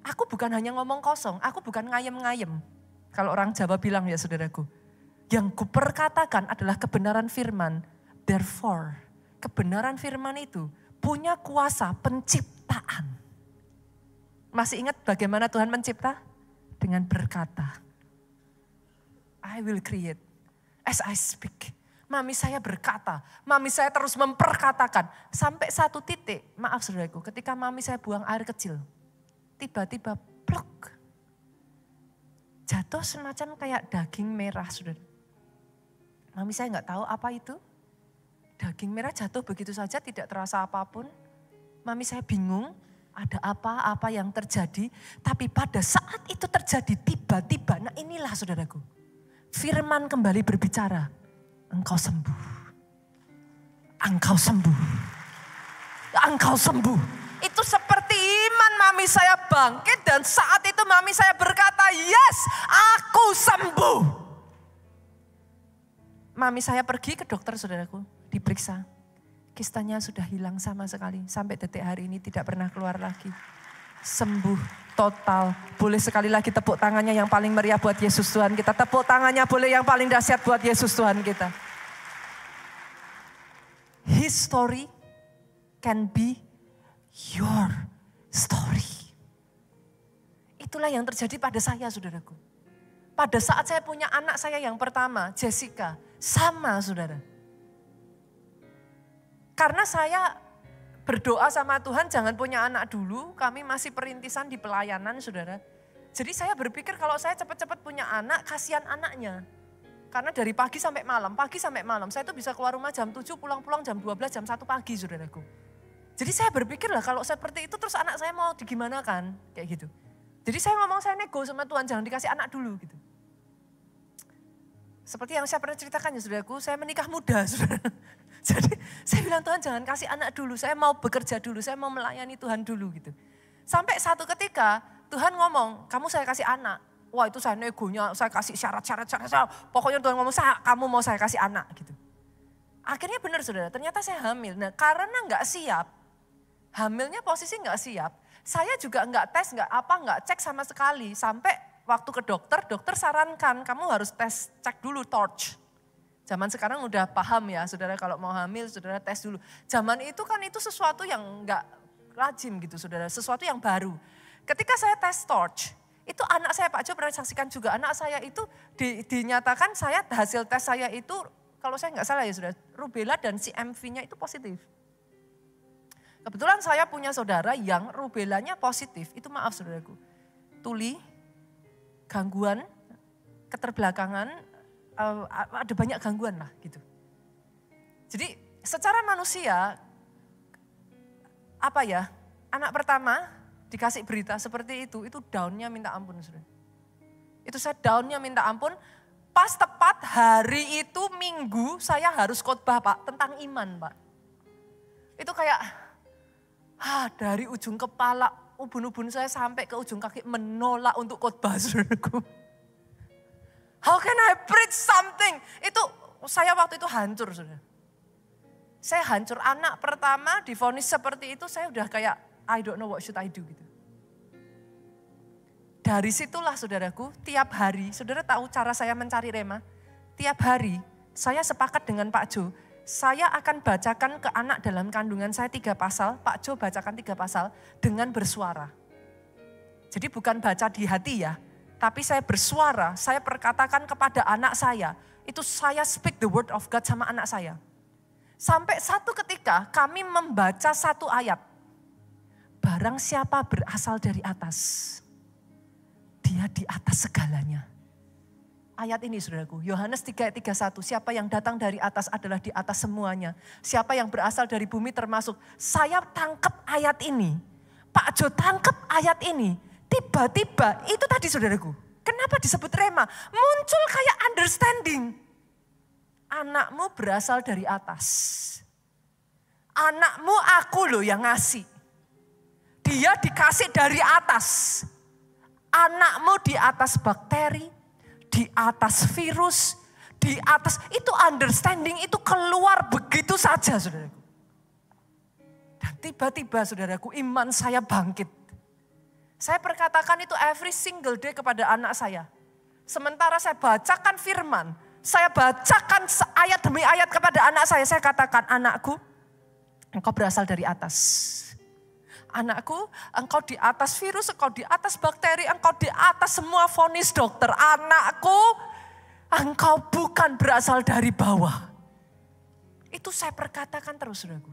Speaker 1: Aku bukan hanya ngomong kosong, aku bukan ngayem-ngayem. Kalau orang Jawa bilang ya saudaraku. Yang kuperkatakan adalah kebenaran firman. Therefore, kebenaran firman itu punya kuasa penciptaan. Masih ingat bagaimana Tuhan mencipta? Dengan berkata, I will create as I speak. Mami saya berkata, mami saya terus memperkatakan. Sampai satu titik, maaf saudaraku, ketika mami saya buang air kecil. Tiba-tiba pluk. Jatuh semacam kayak daging merah saudara. Mami saya nggak tahu apa itu. Daging merah jatuh begitu saja tidak terasa apapun. Mami saya bingung. Ada apa yang terjadi. Tapi pada saat itu terjadi tiba-tiba. Nah inilah saudaraku. Firman kembali berbicara. Engkau sembuh. Engkau sembuh. Engkau sembuh. Itu seperti iman mami saya bangkit. Dan saat itu mami saya berkata, yes aku sembuh. Mami saya pergi ke dokter saudaraku. Diperiksa. Kistanya sudah hilang sama sekali. Sampai detik hari ini tidak pernah keluar lagi. Sembuh total. Boleh sekali lagi tepuk tangannya yang paling meriah buat Yesus Tuhan kita. Tepuk tangannya boleh yang paling dahsyat buat Yesus Tuhan kita. His story can be your story. Itulah yang terjadi pada saya saudaraku. Pada saat saya punya anak saya yang pertama, Jessica. Sama saudara. Karena saya berdoa sama Tuhan jangan punya anak dulu, kami masih perintisan di pelayanan saudara. Jadi saya berpikir kalau saya cepat-cepat punya anak, kasihan anaknya. Karena dari pagi sampai malam, saya tuh bisa keluar rumah jam 7, pulang-pulang jam 12, jam 1 pagi saudaraku. Jadi saya berpikir lah kalau seperti itu terus anak saya mau digimanakan, kayak gitu. Jadi saya ngomong saya nego sama Tuhan jangan dikasih anak dulu gitu. Seperti yang saya pernah ceritakan ya saudaraku, saya menikah muda saudara. Jadi saya bilang Tuhan jangan kasih anak dulu, saya mau bekerja dulu, saya mau melayani Tuhan dulu gitu. Sampai satu ketika Tuhan ngomong, kamu saya kasih anak. Wah itu saya negonya, saya kasih syarat. Pokoknya Tuhan ngomong, kamu mau saya kasih anak gitu. Akhirnya benar saudara, ternyata saya hamil. Nah karena nggak siap, hamilnya posisi nggak siap. Saya juga nggak tes, nggak cek sama sekali. Sampai waktu ke dokter sarankan kamu harus cek dulu torch. Zaman sekarang udah paham ya, saudara kalau mau hamil, saudara tes dulu. Zaman itu kan itu sesuatu yang enggak lazim gitu saudara, sesuatu yang baru. Ketika saya tes torch, itu anak saya, Pak Jo pernah saksikan juga, anak saya itu dinyatakan hasil tes saya itu, kalau saya enggak salah ya saudara, rubella dan CMV-nya itu positif. Kebetulan saya punya saudara yang rubellanya positif, itu maaf saudaraku, tuli, gangguan, keterbelakangan, ada banyak gangguan lah gitu. Jadi secara manusia, anak pertama dikasih berita seperti itu down-nya minta ampun. Saudara. Itu saya down-nya minta ampun, pas tepat hari itu Minggu saya harus khotbah Pak, tentang iman Pak. Itu kayak, dari ujung kepala, ubun-ubun saya sampai ke ujung kaki menolak untuk khotbah saudaraku. How can I preach something? Itu saya waktu itu hancur saudara. Saya hancur, anak pertama divonis seperti itu saya udah kayak I don't know what should I do gitu. Dari situlah saudaraku, tiap hari, saudara tahu cara saya mencari rema? Tiap hari saya sepakat dengan Pak Jo, saya akan bacakan ke anak dalam kandungan saya 3 pasal, Pak Jo bacakan 3 pasal dengan bersuara. Jadi bukan baca di hati ya, tapi saya bersuara, saya perkatakan kepada anak saya, itu saya speak the word of God sama anak saya. Sampai satu ketika kami membaca satu ayat. Barang siapa berasal dari atas, dia di atas segalanya. Ayat ini saudaraku, Yohanes 3 ayat 31, siapa yang datang dari atas adalah di atas semuanya. Siapa yang berasal dari bumi termasuk. Saya tangkap ayat ini, Pak Jo tangkap ayat ini. Tiba-tiba, itu tadi saudaraku, kenapa disebut rema? Muncul kayak understanding. Anakmu berasal dari atas. Anakmu aku loh yang ngasih. Dia dikasih dari atas. Anakmu di atas bakteri, di atas virus, di atas, itu understanding, itu keluar begitu saja saudaraku. Dan tiba-tiba saudaraku, iman saya bangkit. Saya perkatakan itu every single day kepada anak saya. Sementara saya bacakan firman, saya bacakan ayat demi ayat kepada anak saya katakan, anakku, engkau berasal dari atas. Anakku, engkau di atas virus, engkau di atas bakteri, engkau di atas semua vonis dokter. Anakku, engkau bukan berasal dari bawah. Itu saya perkatakan terus, saudaraku.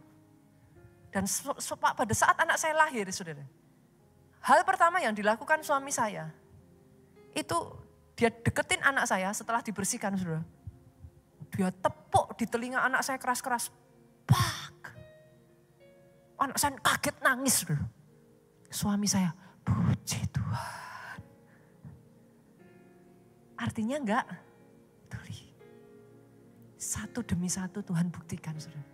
Speaker 1: Dan pada saat anak saya lahir, saudara, hal pertama yang dilakukan suami saya, itu dia deketin anak saya setelah dibersihkan, saudara. Dia tepuk di telinga anak saya keras-keras. Pak. Anak saya kaget nangis, saudara. Suami saya, puji Tuhan. Artinya enggak, tuli. Satu demi satu Tuhan buktikan, saudara.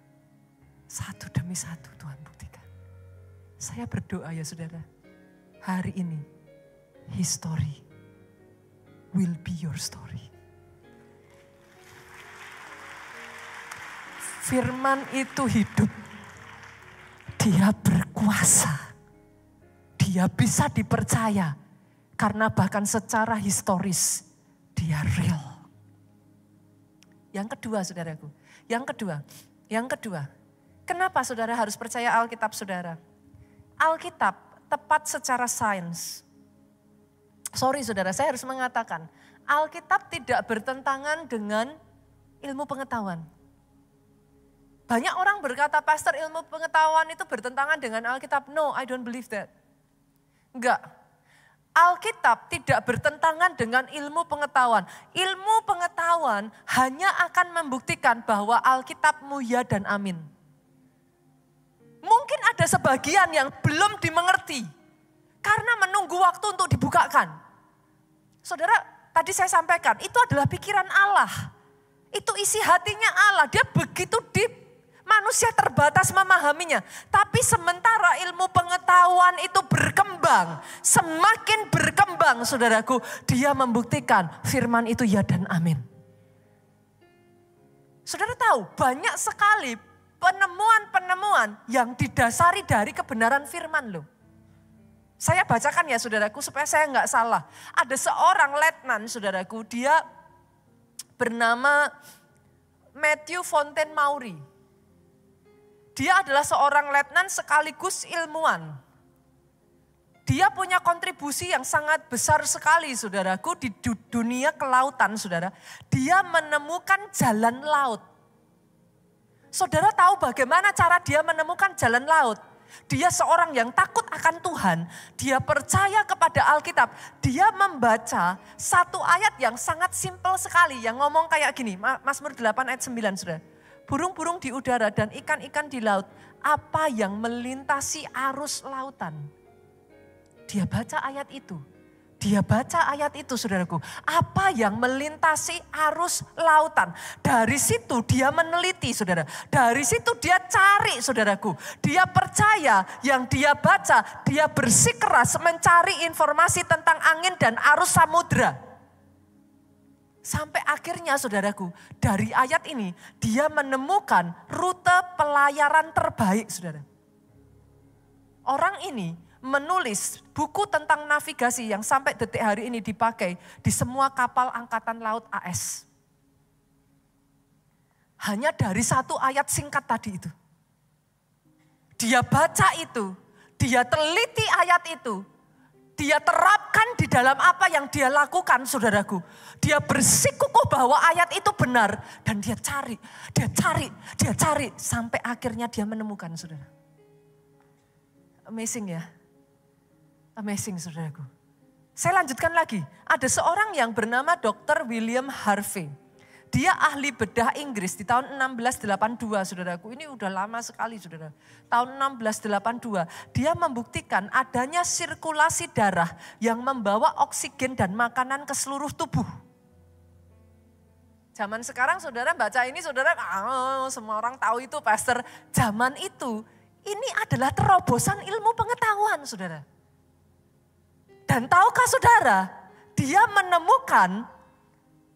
Speaker 1: Satu demi satu Tuhan buktikan. Saya berdoa ya saudara, hari ini history will be your story. Firman itu hidup. Dia berkuasa. Dia bisa dipercaya. Karena bahkan secara historis dia real. Yang kedua saudaraku. Yang kedua. Kenapa saudara harus percaya Alkitab saudara? Alkitab tepat secara sains. Sorry saudara, saya harus mengatakan. Alkitab tidak bertentangan dengan ilmu pengetahuan. Banyak orang berkata, pastor ilmu pengetahuan itu bertentangan dengan Alkitab. No, I don't believe that. Enggak. Alkitab tidak bertentangan dengan ilmu pengetahuan. Ilmu pengetahuan hanya akan membuktikan bahwa Alkitabmu ya dan amin. Mungkin ada sebagian yang belum dimengerti. Karena menunggu waktu untuk dibukakan. Saudara, tadi saya sampaikan, itu adalah pikiran Allah. Itu isi hatinya Allah, dia begitu deep. Manusia terbatas memahaminya. Tapi sementara ilmu pengetahuan itu berkembang. Semakin berkembang saudaraku, dia membuktikan firman itu ya dan amin. Saudara tahu banyak sekali penemuan-penemuan yang didasari dari kebenaran firman loh. Saya bacakan ya saudaraku supaya saya nggak salah. Ada seorang letnan saudaraku, dia bernama Matthew Fontaine Maury. Dia adalah seorang letnan sekaligus ilmuwan. Dia punya kontribusi yang sangat besar sekali, saudaraku, di dunia kelautan, saudara. Dia menemukan jalan laut. Saudara tahu bagaimana cara dia menemukan jalan laut? Dia seorang yang takut akan Tuhan. Dia percaya kepada Alkitab. Dia membaca satu ayat yang sangat simpel sekali. Yang ngomong kayak gini, Mazmur 8 ayat 9, saudara. Burung-burung di udara dan ikan-ikan di laut. Apa yang melintasi arus lautan? Dia baca ayat itu. Dia baca ayat itu, saudaraku. Apa yang melintasi arus lautan. Dari situ dia meneliti, saudara. Dari situ dia cari, saudaraku. Dia percaya yang dia baca. Dia bersikeras mencari informasi tentang angin dan arus samudra. Sampai akhirnya, saudaraku, dari ayat ini dia menemukan rute pelayaran terbaik, saudara. Orang ini menulis buku tentang navigasi yang sampai detik hari ini dipakai di semua kapal angkatan laut AS. Hanya dari satu ayat singkat tadi itu. Dia baca itu, dia teliti ayat itu, dia terapkan di dalam apa yang dia lakukan, saudaraku. Dia bersikukuh bahwa ayat itu benar dan dia cari, sampai akhirnya dia menemukan, saudara. Amazing ya. Amazing, saudaraku. Saya lanjutkan lagi. Ada seorang yang bernama Dr. William Harvey. Dia ahli bedah Inggris di tahun 1682, saudaraku. Ini udah lama sekali, saudara. Tahun 1682. Dia membuktikan adanya sirkulasi darah yang membawa oksigen dan makanan ke seluruh tubuh. Zaman sekarang saudara baca ini, saudara, semua orang tahu itu, pastor. Zaman itu, ini adalah terobosan ilmu pengetahuan, saudara. Dan tahukah saudara, dia menemukan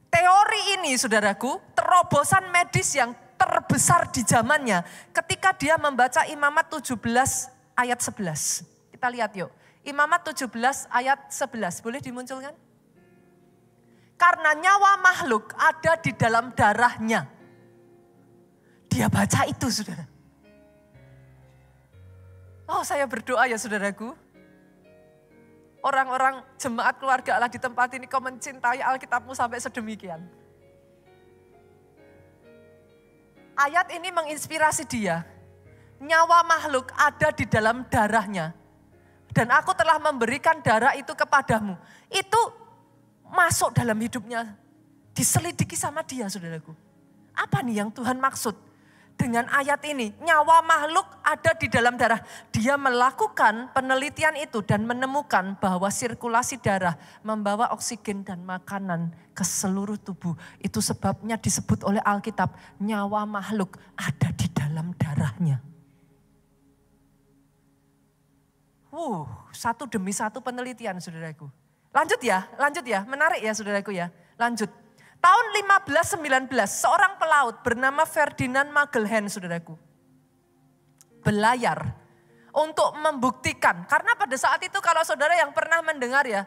Speaker 1: teori ini, saudaraku, terobosan medis yang terbesar di zamannya ketika dia membaca Imamat 17 ayat 11. Kita lihat yuk, Imamat 17 ayat 11, boleh dimunculkan? Karena nyawa makhluk ada di dalam darahnya. Dia baca itu, saudara. Oh, saya berdoa ya, saudaraku. Orang-orang jemaat keluarga Allah di tempat ini, kau mencintai Alkitabmu sampai sedemikian. Ayat ini menginspirasi dia. Nyawa makhluk ada di dalam darahnya. Dan aku telah memberikan darah itu kepadamu. Itu masuk dalam hidupnya. Diselidiki sama dia, saudaraku. Apa nih yang Tuhan maksud? Dengan ayat ini, nyawa makhluk ada di dalam darah. Dia melakukan penelitian itu dan menemukan bahwa sirkulasi darah membawa oksigen dan makanan ke seluruh tubuh. Itu sebabnya disebut oleh Alkitab, nyawa makhluk ada di dalam darahnya. Satu demi satu penelitian, saudaraku. Lanjut ya, menarik ya, saudaraku ya. Lanjut. Tahun 1519, seorang pelaut bernama Ferdinand Magellan, saudaraku, belayar untuk membuktikan. Karena pada saat itu kalau saudara yang pernah mendengar ya,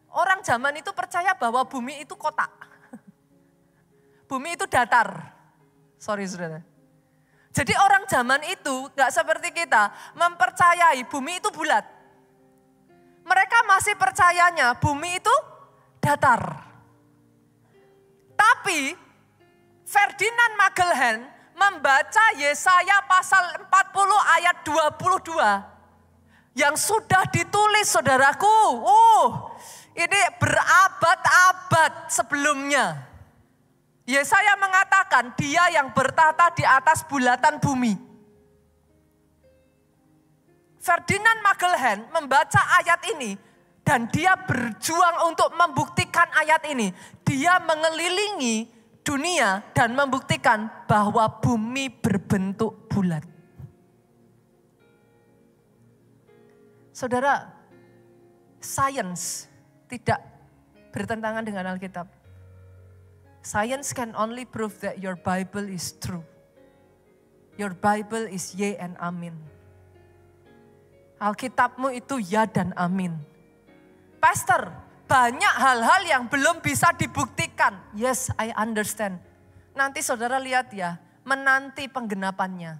Speaker 1: orang zaman itu percaya bahwa bumi itu kotak. Bumi itu datar. Sorry, saudara. Jadi orang zaman itu gak seperti kita mempercayai bumi itu bulat. Mereka masih percayanya bumi itu datar. Tapi Ferdinand Magellan membaca Yesaya pasal 40 ayat 22 yang sudah ditulis, saudaraku. Ini berabad-abad sebelumnya. Yesaya mengatakan dia yang bertata di atas bulatan bumi. Ferdinand Magellan membaca ayat ini dan dia berjuang untuk membuktikan ayat ini. Dia mengelilingi dunia dan membuktikan bahwa bumi berbentuk bulat. Saudara, sains tidak bertentangan dengan Alkitab. Science can only prove that your Bible is true. Your Bible is ye and amin. Alkitabmu itu ya dan amin. Pastor, banyak hal-hal yang belum bisa dibuktikan. Yes, I understand. Nanti saudara lihat ya, menanti penggenapannya.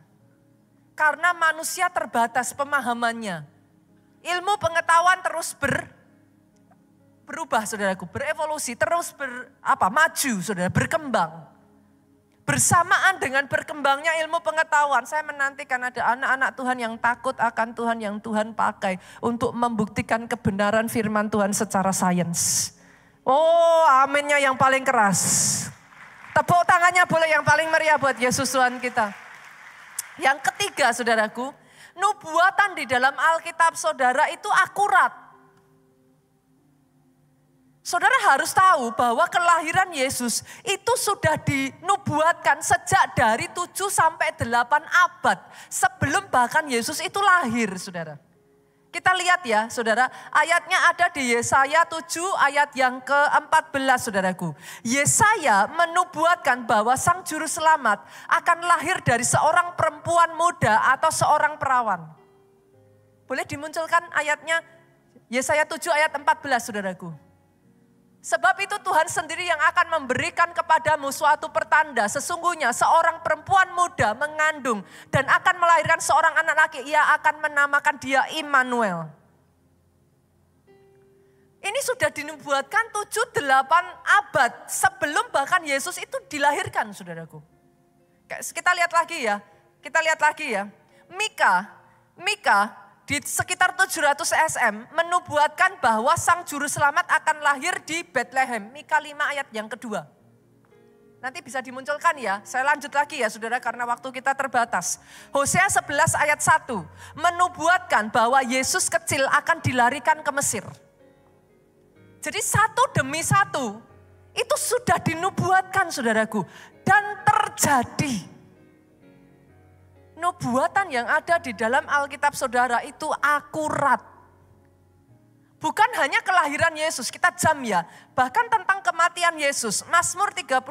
Speaker 1: Karena manusia terbatas pemahamannya. Ilmu pengetahuan terus berubah saudaraku, berevolusi, terus maju saudara, berkembang. Bersamaan dengan berkembangnya ilmu pengetahuan, saya menantikan ada anak-anak Tuhan yang takut akan Tuhan yang Tuhan pakai untuk membuktikan kebenaran firman Tuhan secara sains. Oh, aminnya yang paling keras. Tepuk tangannya boleh yang paling meriah buat Yesus Tuhan kita. Yang ketiga saudaraku, nubuatan di dalam Alkitab saudara itu akurat. Saudara harus tahu bahwa kelahiran Yesus itu sudah dinubuatkan sejak dari 7 sampai 8 abad. Sebelum bahkan Yesus itu lahir saudara. Kita lihat ya saudara, ayatnya ada di Yesaya 7 ayat yang ke-14 saudaraku. Yesaya menubuatkan bahwa sang juru selamat akan lahir dari seorang perempuan muda atau seorang perawan. Boleh dimunculkan ayatnya Yesaya 7 ayat 14 saudaraku. Sebab itu Tuhan sendiri yang akan memberikan kepadamu suatu pertanda. Sesungguhnya seorang perempuan muda mengandung dan akan melahirkan seorang anak laki. Ia akan menamakan dia Immanuel. Ini sudah dinubuatkan 7-8 abad sebelum bahkan Yesus itu dilahirkan saudaraku. Kita lihat lagi ya. Mika di sekitar 700 SM menubuatkan bahwa sang juru selamat akan lahir di Bethlehem. Mika 5 ayat yang kedua. Nanti bisa dimunculkan ya, saya lanjut lagi ya saudara karena waktu kita terbatas. Hosea 11 ayat 1 menubuatkan bahwa Yesus kecil akan dilarikan ke Mesir. Jadi satu demi satu itu sudah dinubuatkan saudaraku dan terjadi. Nubuatan yang ada di dalam Alkitab saudara itu akurat. Bukan hanya kelahiran Yesus, kita jam ya. Bahkan tentang kematian Yesus, Mazmur 34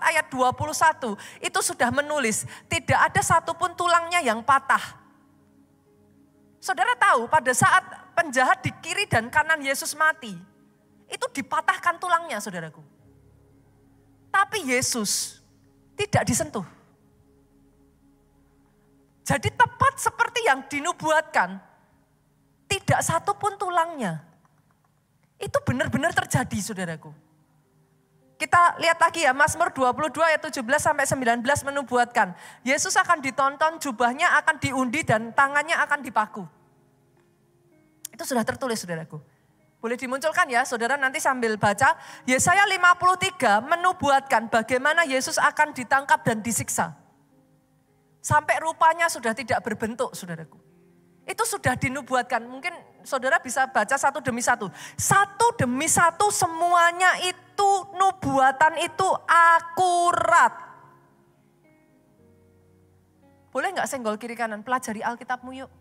Speaker 1: ayat 21 itu sudah menulis, tidak ada satupun tulangnya yang patah. Saudara tahu pada saat penjahat di kiri dan kanan Yesus mati, itu dipatahkan tulangnya saudaraku. Tapi Yesus tidak disentuh. Jadi tepat seperti yang dinubuatkan, tidak satu pun tulangnya. Itu benar-benar terjadi saudaraku. Kita lihat lagi ya, Mazmur 22 ayat 17 sampai 19 menubuatkan. Yesus akan ditonton, jubahnya akan diundi dan tangannya akan dipaku. Itu sudah tertulis saudaraku. Boleh dimunculkan ya saudara nanti sambil baca. Yesaya 53 menubuatkan bagaimana Yesus akan ditangkap dan disiksa. Sampai rupanya sudah tidak berbentuk saudaraku. Itu sudah dinubuatkan. Mungkin saudara bisa baca satu demi satu. Satu demi satu semuanya itu nubuatan itu akurat. Boleh gak senggol kiri kanan? Pelajari Alkitabmu yuk.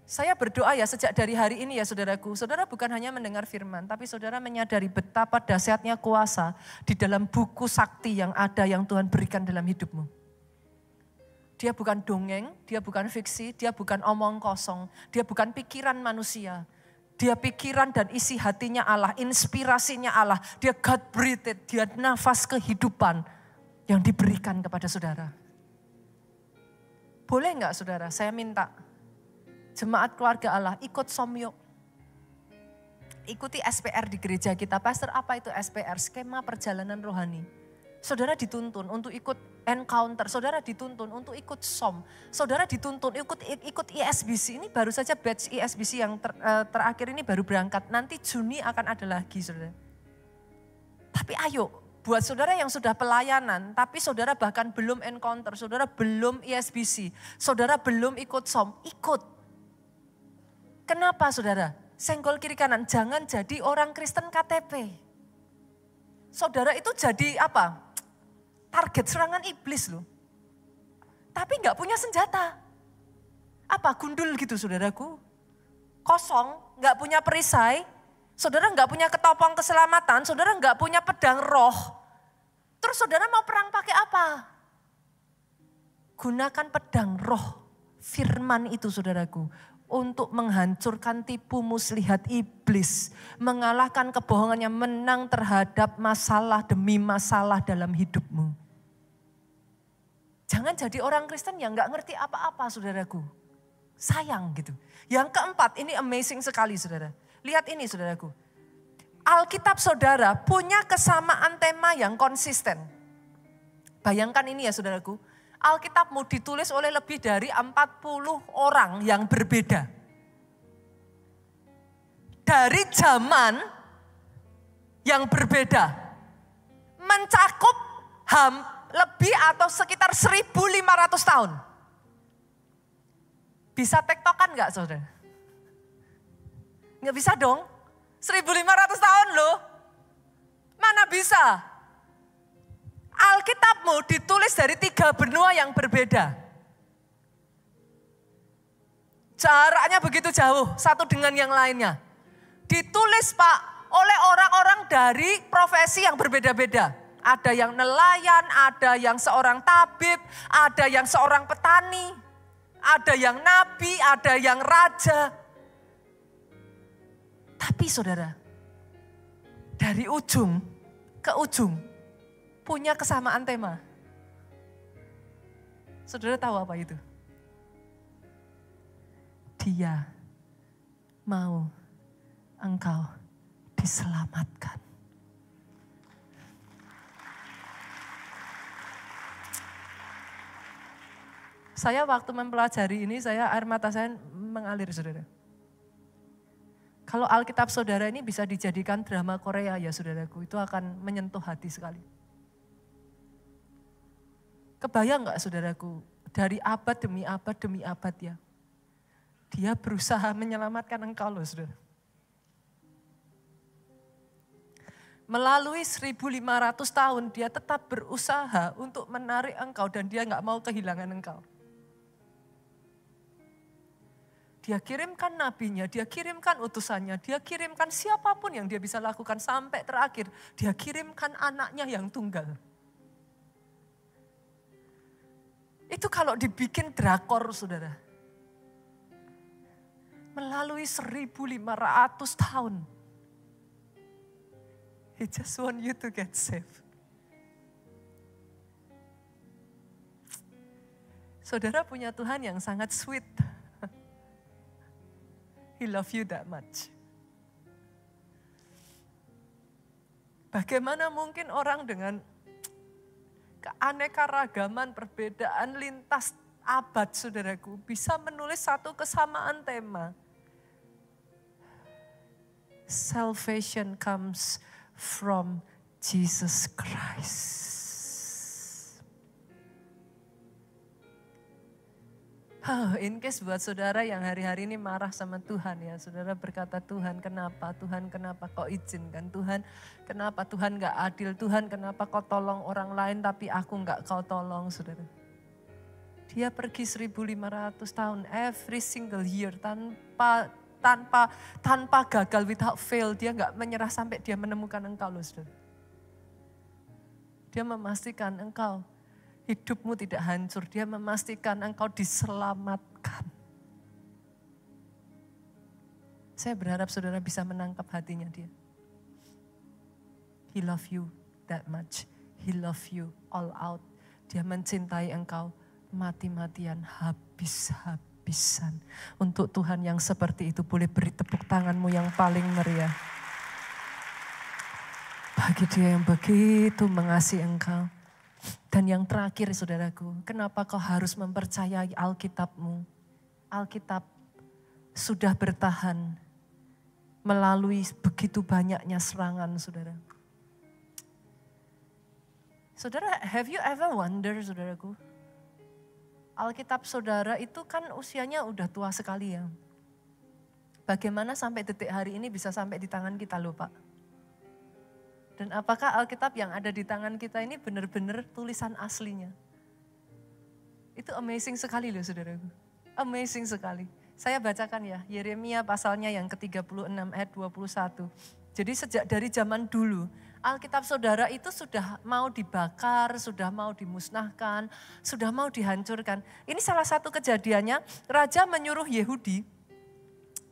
Speaker 1: Saya berdoa ya sejak dari hari ini ya saudaraku. Saudara bukan hanya mendengar firman, tapi saudara menyadari betapa dahsyatnya kuasa di dalam buku sakti yang ada yang Tuhan berikan dalam hidupmu. Dia bukan dongeng, dia bukan fiksi, dia bukan omong kosong, dia bukan pikiran manusia. Dia pikiran dan isi hatinya Allah, inspirasinya Allah. Dia God-breathed, dia nafas kehidupan yang diberikan kepada saudara. Boleh enggak saudara, saya minta. Jemaat keluarga Allah ikut somyuk. Ikuti SPR di gereja kita. Pastor, apa itu SPR? Skema perjalanan rohani. Saudara dituntun untuk ikut encounter. Saudara dituntun untuk ikut SOM. Saudara dituntun ikut ISBC. Ini baru saja batch ISBC yang terakhir ini baru berangkat. Nanti Juni akan ada lagi saudara. Tapi ayo buat saudara yang sudah pelayanan. Tapi saudara bahkan belum encounter. Saudara belum ISBC. Saudara belum ikut SOM. Ikut. Kenapa saudara? Senggol kiri kanan, jangan jadi orang Kristen KTP. Saudara itu jadi apa? Target serangan iblis loh. Tapi gak punya senjata. Apa gundul gitu saudaraku? Kosong, gak punya perisai. Saudara gak punya ketopong keselamatan, saudara gak punya pedang roh. Terus saudara mau perang pakai apa? Gunakan pedang roh, firman itu saudaraku. untuk menghancurkan tipu muslihat iblis, mengalahkan kebohongannya, menang terhadap masalah demi masalah dalam hidupmu. Jangan jadi orang Kristen yang gak ngerti apa-apa, saudaraku. Sayang gitu. Yang keempat, ini amazing sekali saudara. Lihat ini saudaraku. Alkitab saudara punya kesamaan tema yang konsisten. Bayangkan ini ya saudaraku. Alkitabmu ditulis oleh lebih dari 40 orang yang berbeda. Dari zaman yang berbeda. Mencakup lebih atau sekitar 1.500 tahun. Bisa tektokan gak saudara? Nggak bisa dong. 1.500 tahun loh. Mana bisa? Alkitabmu ditulis dari 3 benua yang berbeda. Jaraknya begitu jauh, satu dengan yang lainnya. Ditulis Pak, oleh orang-orang dari profesi yang berbeda-beda. Ada yang nelayan, ada yang seorang tabib, ada yang seorang petani, ada yang nabi, ada yang raja. Tapi saudara, dari ujung ke ujung, punya kesamaan tema. Saudara tahu apa itu? Dia mau engkau diselamatkan. Saya waktu mempelajari ini, air mata saya mengalir saudara. Kalau Alkitab saudara ini bisa dijadikan drama Korea ya saudaraku, itu akan menyentuh hati sekali. Kebayang gak saudaraku, dari abad demi abad ya. Dia berusaha menyelamatkan engkau loh saudara. Melalui 1.500 tahun dia tetap berusaha untuk menarik engkau dan dia gak mau kehilangan engkau. Dia kirimkan nabinya, dia kirimkan utusannya, dia kirimkan siapapun yang dia bisa lakukan sampai terakhir. Dia kirimkan anaknya yang tunggal. Itu kalau dibikin drakor saudara. Melalui 1.500 tahun. He just want you to get saved. Saudara punya Tuhan yang sangat sweet. He love you that much. Bagaimana mungkin orang dengan keanekaragaman, perbedaan lintas abad saudaraku bisa menulis satu kesamaan tema. Salvation comes from Jesus Christ. In case buat saudara yang hari-hari ini marah sama Tuhan ya. Saudara berkata, Tuhan kenapa kau izinkan? Tuhan kenapa Tuhan gak adil? Tuhan kenapa kau tolong orang lain tapi aku gak kau tolong saudara. Dia pergi 1.500 tahun every single year tanpa gagal, without fail. Dia gak menyerah sampai dia menemukan engkau loh saudara. Dia memastikan engkau hidupmu tidak hancur. Dia memastikan engkau diselamatkan. Saya berharap saudara bisa menangkap hatinya dia. He love you that much. He love you all out. Dia mencintai engkau mati-matian, habis-habisan. Untuk Tuhan yang seperti itu boleh beri tepuk tanganmu yang paling meriah. Bagi dia yang begitu mengasihi engkau. Dan yang terakhir saudaraku, kenapa kau harus mempercayai Alkitabmu? Alkitab sudah bertahan melalui begitu banyaknya serangan saudara. Saudara, have you ever wonder saudaraku? Alkitab saudara itu kan usianya udah tua sekali ya. Bagaimana sampai detik hari ini bisa sampai di tangan kita loh Pak? Dan apakah Alkitab yang ada di tangan kita ini benar-benar tulisan aslinya? Itu amazing sekali loh saudaraku. Amazing sekali. Saya bacakan ya, Yeremia pasalnya yang ke-36 ayat 21. Jadi sejak dari zaman dulu, Alkitab saudara itu sudah mau dibakar, sudah mau dimusnahkan, sudah mau dihancurkan. Ini salah satu kejadiannya, Raja menyuruh Yehudi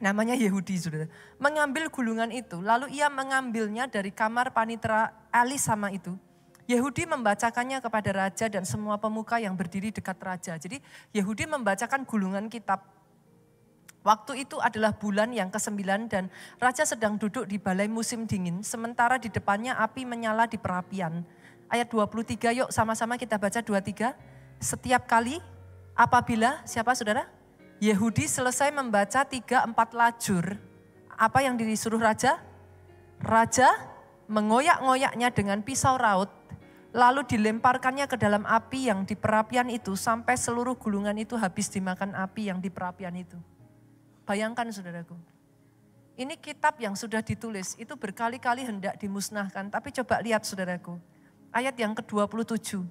Speaker 1: namanya Yehudi, saudara, mengambil gulungan itu, lalu ia mengambilnya dari kamar panitera Elisama itu. Yehudi membacakannya kepada raja dan semua pemuka yang berdiri dekat raja. Jadi Yehudi membacakan gulungan kitab. Waktu itu adalah bulan yang ke-9 dan raja sedang duduk di balai musim dingin, sementara di depannya api menyala di perapian. Ayat 23, yuk sama-sama kita baca 23. Setiap kali apabila, siapa saudara? Yehudi selesai membaca 3-4 lajur. Apa yang disuruh raja? Raja mengoyak-ngoyaknya dengan pisau raut, lalu dilemparkannya ke dalam api yang di perapian itu sampai seluruh gulungan itu habis dimakan api yang di perapian itu. Bayangkan saudaraku, ini kitab yang sudah ditulis, itu berkali-kali hendak dimusnahkan. Tapi coba lihat saudaraku, ayat yang ke-27.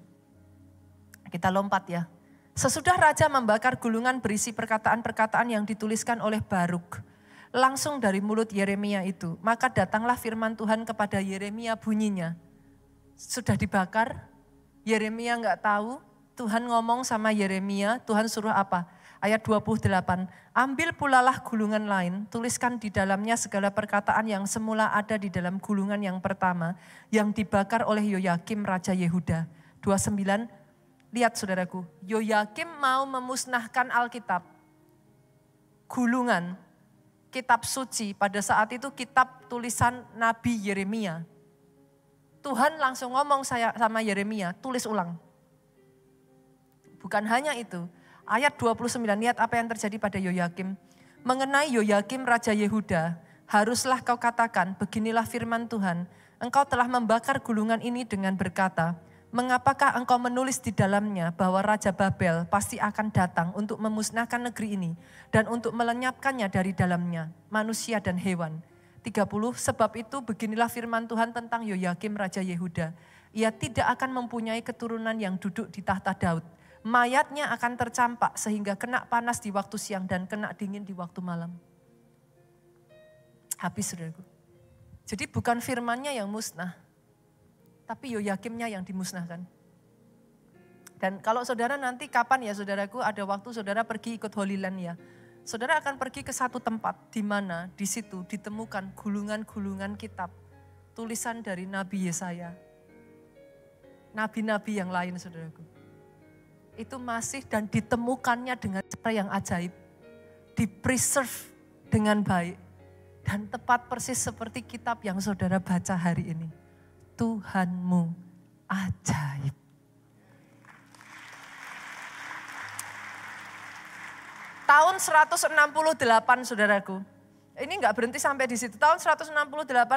Speaker 1: Kita lompat ya. Sesudah raja membakar gulungan berisi perkataan-perkataan yang dituliskan oleh Baruk, langsung dari mulut Yeremia itu. Maka datanglah firman Tuhan kepada Yeremia bunyinya. Sudah dibakar, Yeremia enggak tahu, Tuhan ngomong sama Yeremia, Tuhan suruh apa? Ayat 28, ambil pulalah gulungan lain, tuliskan di dalamnya segala perkataan yang semula ada di dalam gulungan yang pertama, yang dibakar oleh Yoyakim Raja Yehuda. 29, lihat saudaraku, Yoyakim mau memusnahkan Alkitab, gulungan, kitab suci, pada saat itu kitab tulisan Nabi Yeremia. Tuhan langsung ngomong sama Yeremia, tulis ulang. Bukan hanya itu, ayat 29, lihat apa yang terjadi pada Yoyakim. Mengenai Yoyakim Raja Yehuda, haruslah kau katakan, beginilah firman Tuhan, engkau telah membakar gulungan ini dengan berkata, mengapakah engkau menulis di dalamnya bahwa Raja Babel pasti akan datang untuk memusnahkan negeri ini dan untuk melenyapkannya dari dalamnya, manusia dan hewan. 30, sebab itu beginilah firman Tuhan tentang Yoyakim Raja Yehuda. Ia tidak akan mempunyai keturunan yang duduk di tahta Daud. Mayatnya akan tercampak sehingga kena panas di waktu siang dan kena dingin di waktu malam. Habis saudaraku. Jadi bukan firmannya yang musnah, tapi Yoyakimnya yang dimusnahkan. Dan kalau saudara nanti kapan ya saudaraku, ada waktu saudara pergi ikut Holy Land ya. Saudara akan pergi ke satu tempat di mana di situ ditemukan gulungan-gulungan kitab. Tulisan dari Nabi Yesaya. Nabi-nabi yang lain saudaraku. Itu masih dan ditemukannya dengan cara yang ajaib. Di-preserve dengan baik. Dan tepat persis seperti kitab yang saudara baca hari ini. Tuhanmu ajaib. Tahun 168 saudaraku. Ini enggak berhenti sampai di situ. Tahun 168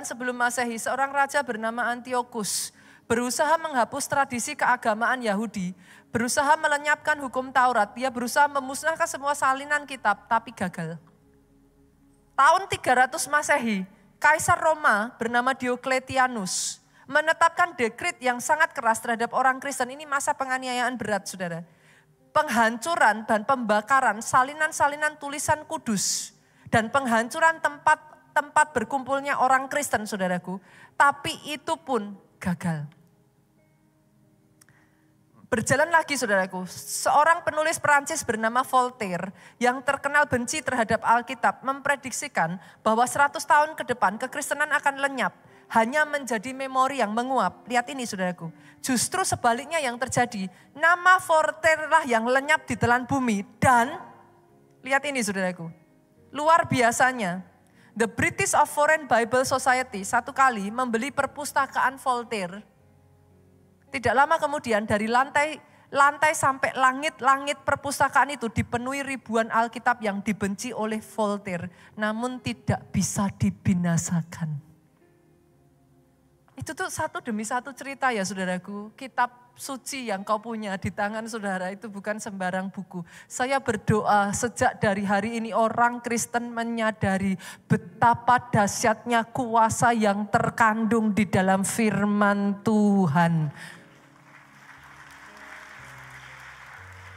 Speaker 1: sebelum Masehi, seorang raja bernama Antiochus berusaha menghapus tradisi keagamaan Yahudi, berusaha melenyapkan hukum Taurat, dia berusaha memusnahkan semua salinan kitab, tapi gagal. Tahun 300 Masehi, Kaisar Roma bernama Diocletianus menetapkan dekret yang sangat keras terhadap orang Kristen. Ini masa penganiayaan berat saudara. Penghancuran dan pembakaran salinan-salinan tulisan kudus dan penghancuran tempat berkumpulnya orang Kristen saudaraku. Tapi itu pun gagal. Berjalan lagi saudaraku, seorang penulis Perancis bernama Voltaire yang terkenal benci terhadap Alkitab memprediksikan bahwa 100 tahun ke depan kekristenan akan lenyap. Hanya menjadi memori yang menguap. Lihat ini saudaraku. Justru sebaliknya yang terjadi. Nama Voltaire lah yang lenyap di telan bumi. Dan lihat ini saudaraku. Luar biasanya. The British of Foreign Bible Society satu kali membeli perpustakaan Voltaire. Tidak lama kemudian dari lantai sampai langit perpustakaan itu dipenuhi ribuan Alkitab yang dibenci oleh Voltaire. Namun tidak bisa dibinasakan. Itu tuh satu demi satu cerita ya saudaraku. Kitab suci yang kau punya di tangan saudara itu bukan sembarang buku. Saya berdoa sejak dari hari ini orang Kristen menyadari betapa dahsyatnya kuasa yang terkandung di dalam firman Tuhan.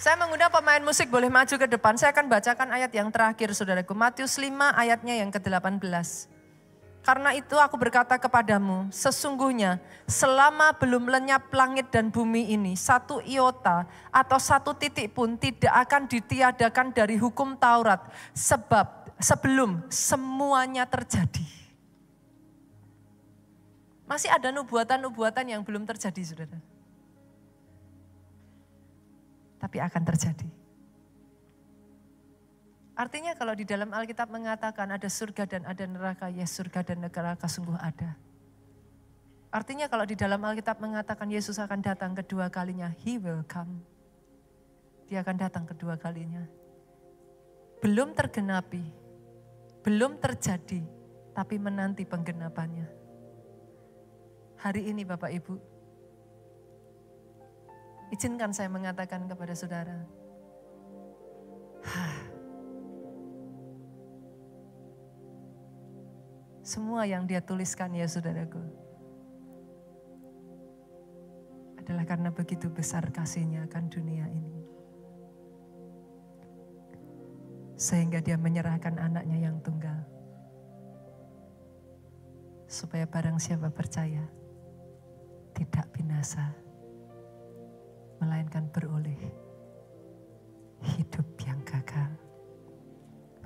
Speaker 1: Saya mengundang pemain musik boleh maju ke depan. Saya akan bacakan ayat yang terakhir saudaraku. Matius 5 ayatnya yang ke-18. Karena itu aku berkata kepadamu, sesungguhnya selama belum lenyap langit dan bumi ini, satu iota atau satu titik pun tidak akan ditiadakan dari hukum Taurat. Sebab sebelum semuanya terjadi. Masih ada nubuatan-nubuatan yang belum terjadi, saudara. Tapi akan terjadi. Artinya kalau di dalam Alkitab mengatakan ada surga dan ada neraka, ya surga dan neraka sungguh ada. Artinya kalau di dalam Alkitab mengatakan Yesus akan datang kedua kalinya, He will come. Dia akan datang kedua kalinya. Belum tergenapi, belum terjadi, tapi menanti penggenapannya. Hari ini Bapak Ibu, izinkan saya mengatakan kepada saudara, semua yang dia tuliskan ya saudaraku, adalah karena begitu besar kasihnya akan dunia ini. Sehingga dia menyerahkan anaknya yang tunggal. Supaya barang siapa percaya, tidak binasa, melainkan beroleh hidup yang kekal.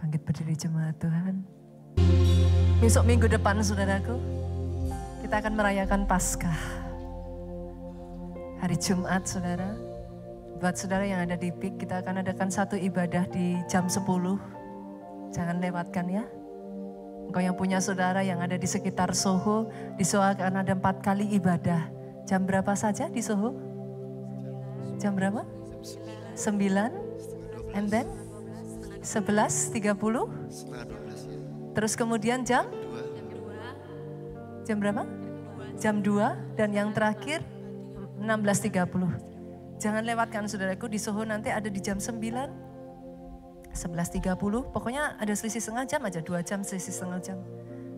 Speaker 1: Bangkit berdiri jemaat Tuhan. Besok minggu depan saudaraku, kita akan merayakan Paskah. Hari Jumat saudara, buat saudara yang ada di PIK, kita akan adakan satu ibadah di jam 10. Jangan lewatkan ya. Engkau yang punya saudara yang ada di sekitar Soho, di Soho akan ada 4 kali ibadah. Jam berapa saja di Soho? Jam berapa? 9, and then 11.30. Terus kemudian jam berapa? Jam 2 dan yang terakhir 16.30. Jangan lewatkan saudaraku, di Soho nanti ada di jam 9, 11.30. Pokoknya ada selisih setengah jam aja, 2 jam selisih setengah jam.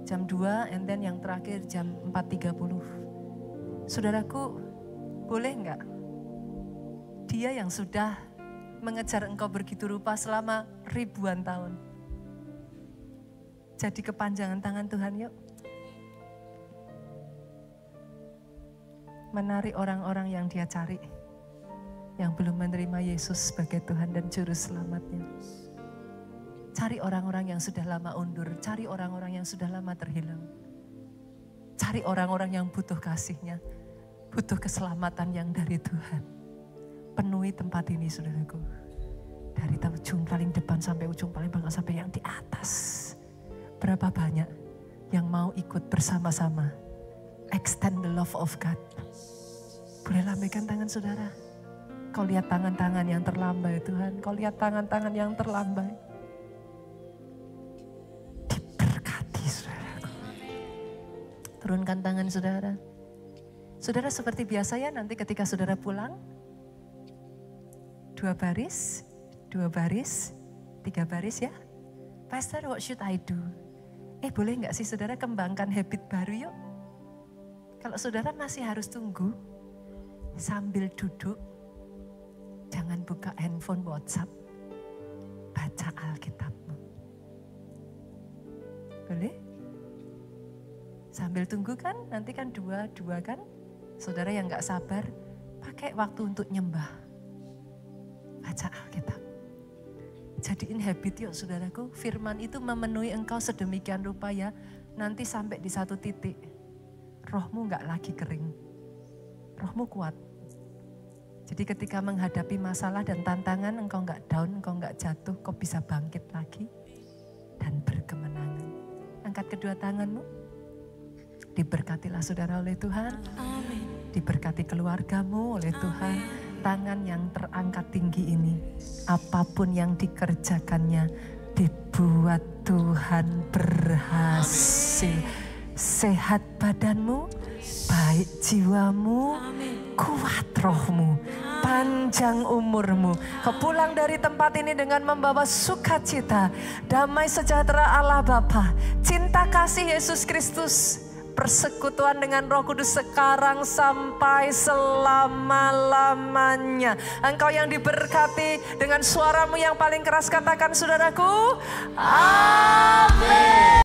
Speaker 1: Jam 2 and then yang terakhir jam 4.30. Saudaraku, boleh enggak? Dia yang sudah mengejar engkau begitu rupa selama ribuan tahun. Jadi kepanjangan tangan Tuhan yuk. Menarik orang-orang yang dia cari. Yang belum menerima Yesus sebagai Tuhan dan Juru Selamatnya. Cari orang-orang yang sudah lama undur. Cari orang-orang yang sudah lama terhilang. Cari orang-orang yang butuh kasih-Nya. Butuh keselamatan yang dari Tuhan. Penuhi tempat ini saudaraku. Dari ujung paling depan sampai ujung paling belakang sampai yang di atas. Berapa banyak yang mau ikut bersama-sama. Extend the love of God. Boleh lambaikan tangan saudara. Kau lihat tangan-tangan yang terlambai Tuhan. Kau lihat tangan-tangan yang terlambai. Diberkati saudaraku. Turunkan tangan saudara. Saudara seperti biasa ya nanti ketika saudara pulang. 2 baris, 2 baris, 3 baris ya. Pastor, what should I do? Boleh nggak sih saudara kembangkan habit baru yuk? Kalau saudara masih harus tunggu sambil duduk, jangan buka handphone WhatsApp, baca Alkitabmu. Boleh? Sambil tunggu kan, nanti kan dua kan? Saudara yang nggak sabar, pakai waktu untuk nyembah, baca Alkitab. Jadiin habit yuk saudaraku, firman itu memenuhi engkau sedemikian rupa ya, nanti sampai di satu titik, rohmu nggak lagi kering, rohmu kuat. Jadi ketika menghadapi masalah dan tantangan, engkau nggak down, engkau nggak jatuh, kau bisa bangkit lagi dan berkemenangan. Angkat kedua tanganmu, diberkatilah saudara oleh Tuhan, amin. Diberkati keluargamu oleh Tuhan. Amin. Tangan yang terangkat tinggi ini, apapun yang dikerjakannya, dibuat Tuhan berhasil. Amin. Sehat badanmu, baik jiwamu, amin. Kuat rohmu, panjang umurmu. Kau pulang dari tempat ini dengan membawa sukacita, damai sejahtera Allah Bapa, cinta kasih Yesus Kristus, persekutuan dengan Roh Kudus sekarang sampai selama-lamanya. Engkau yang diberkati, dengan suaramu yang paling keras katakan saudaraku, amin.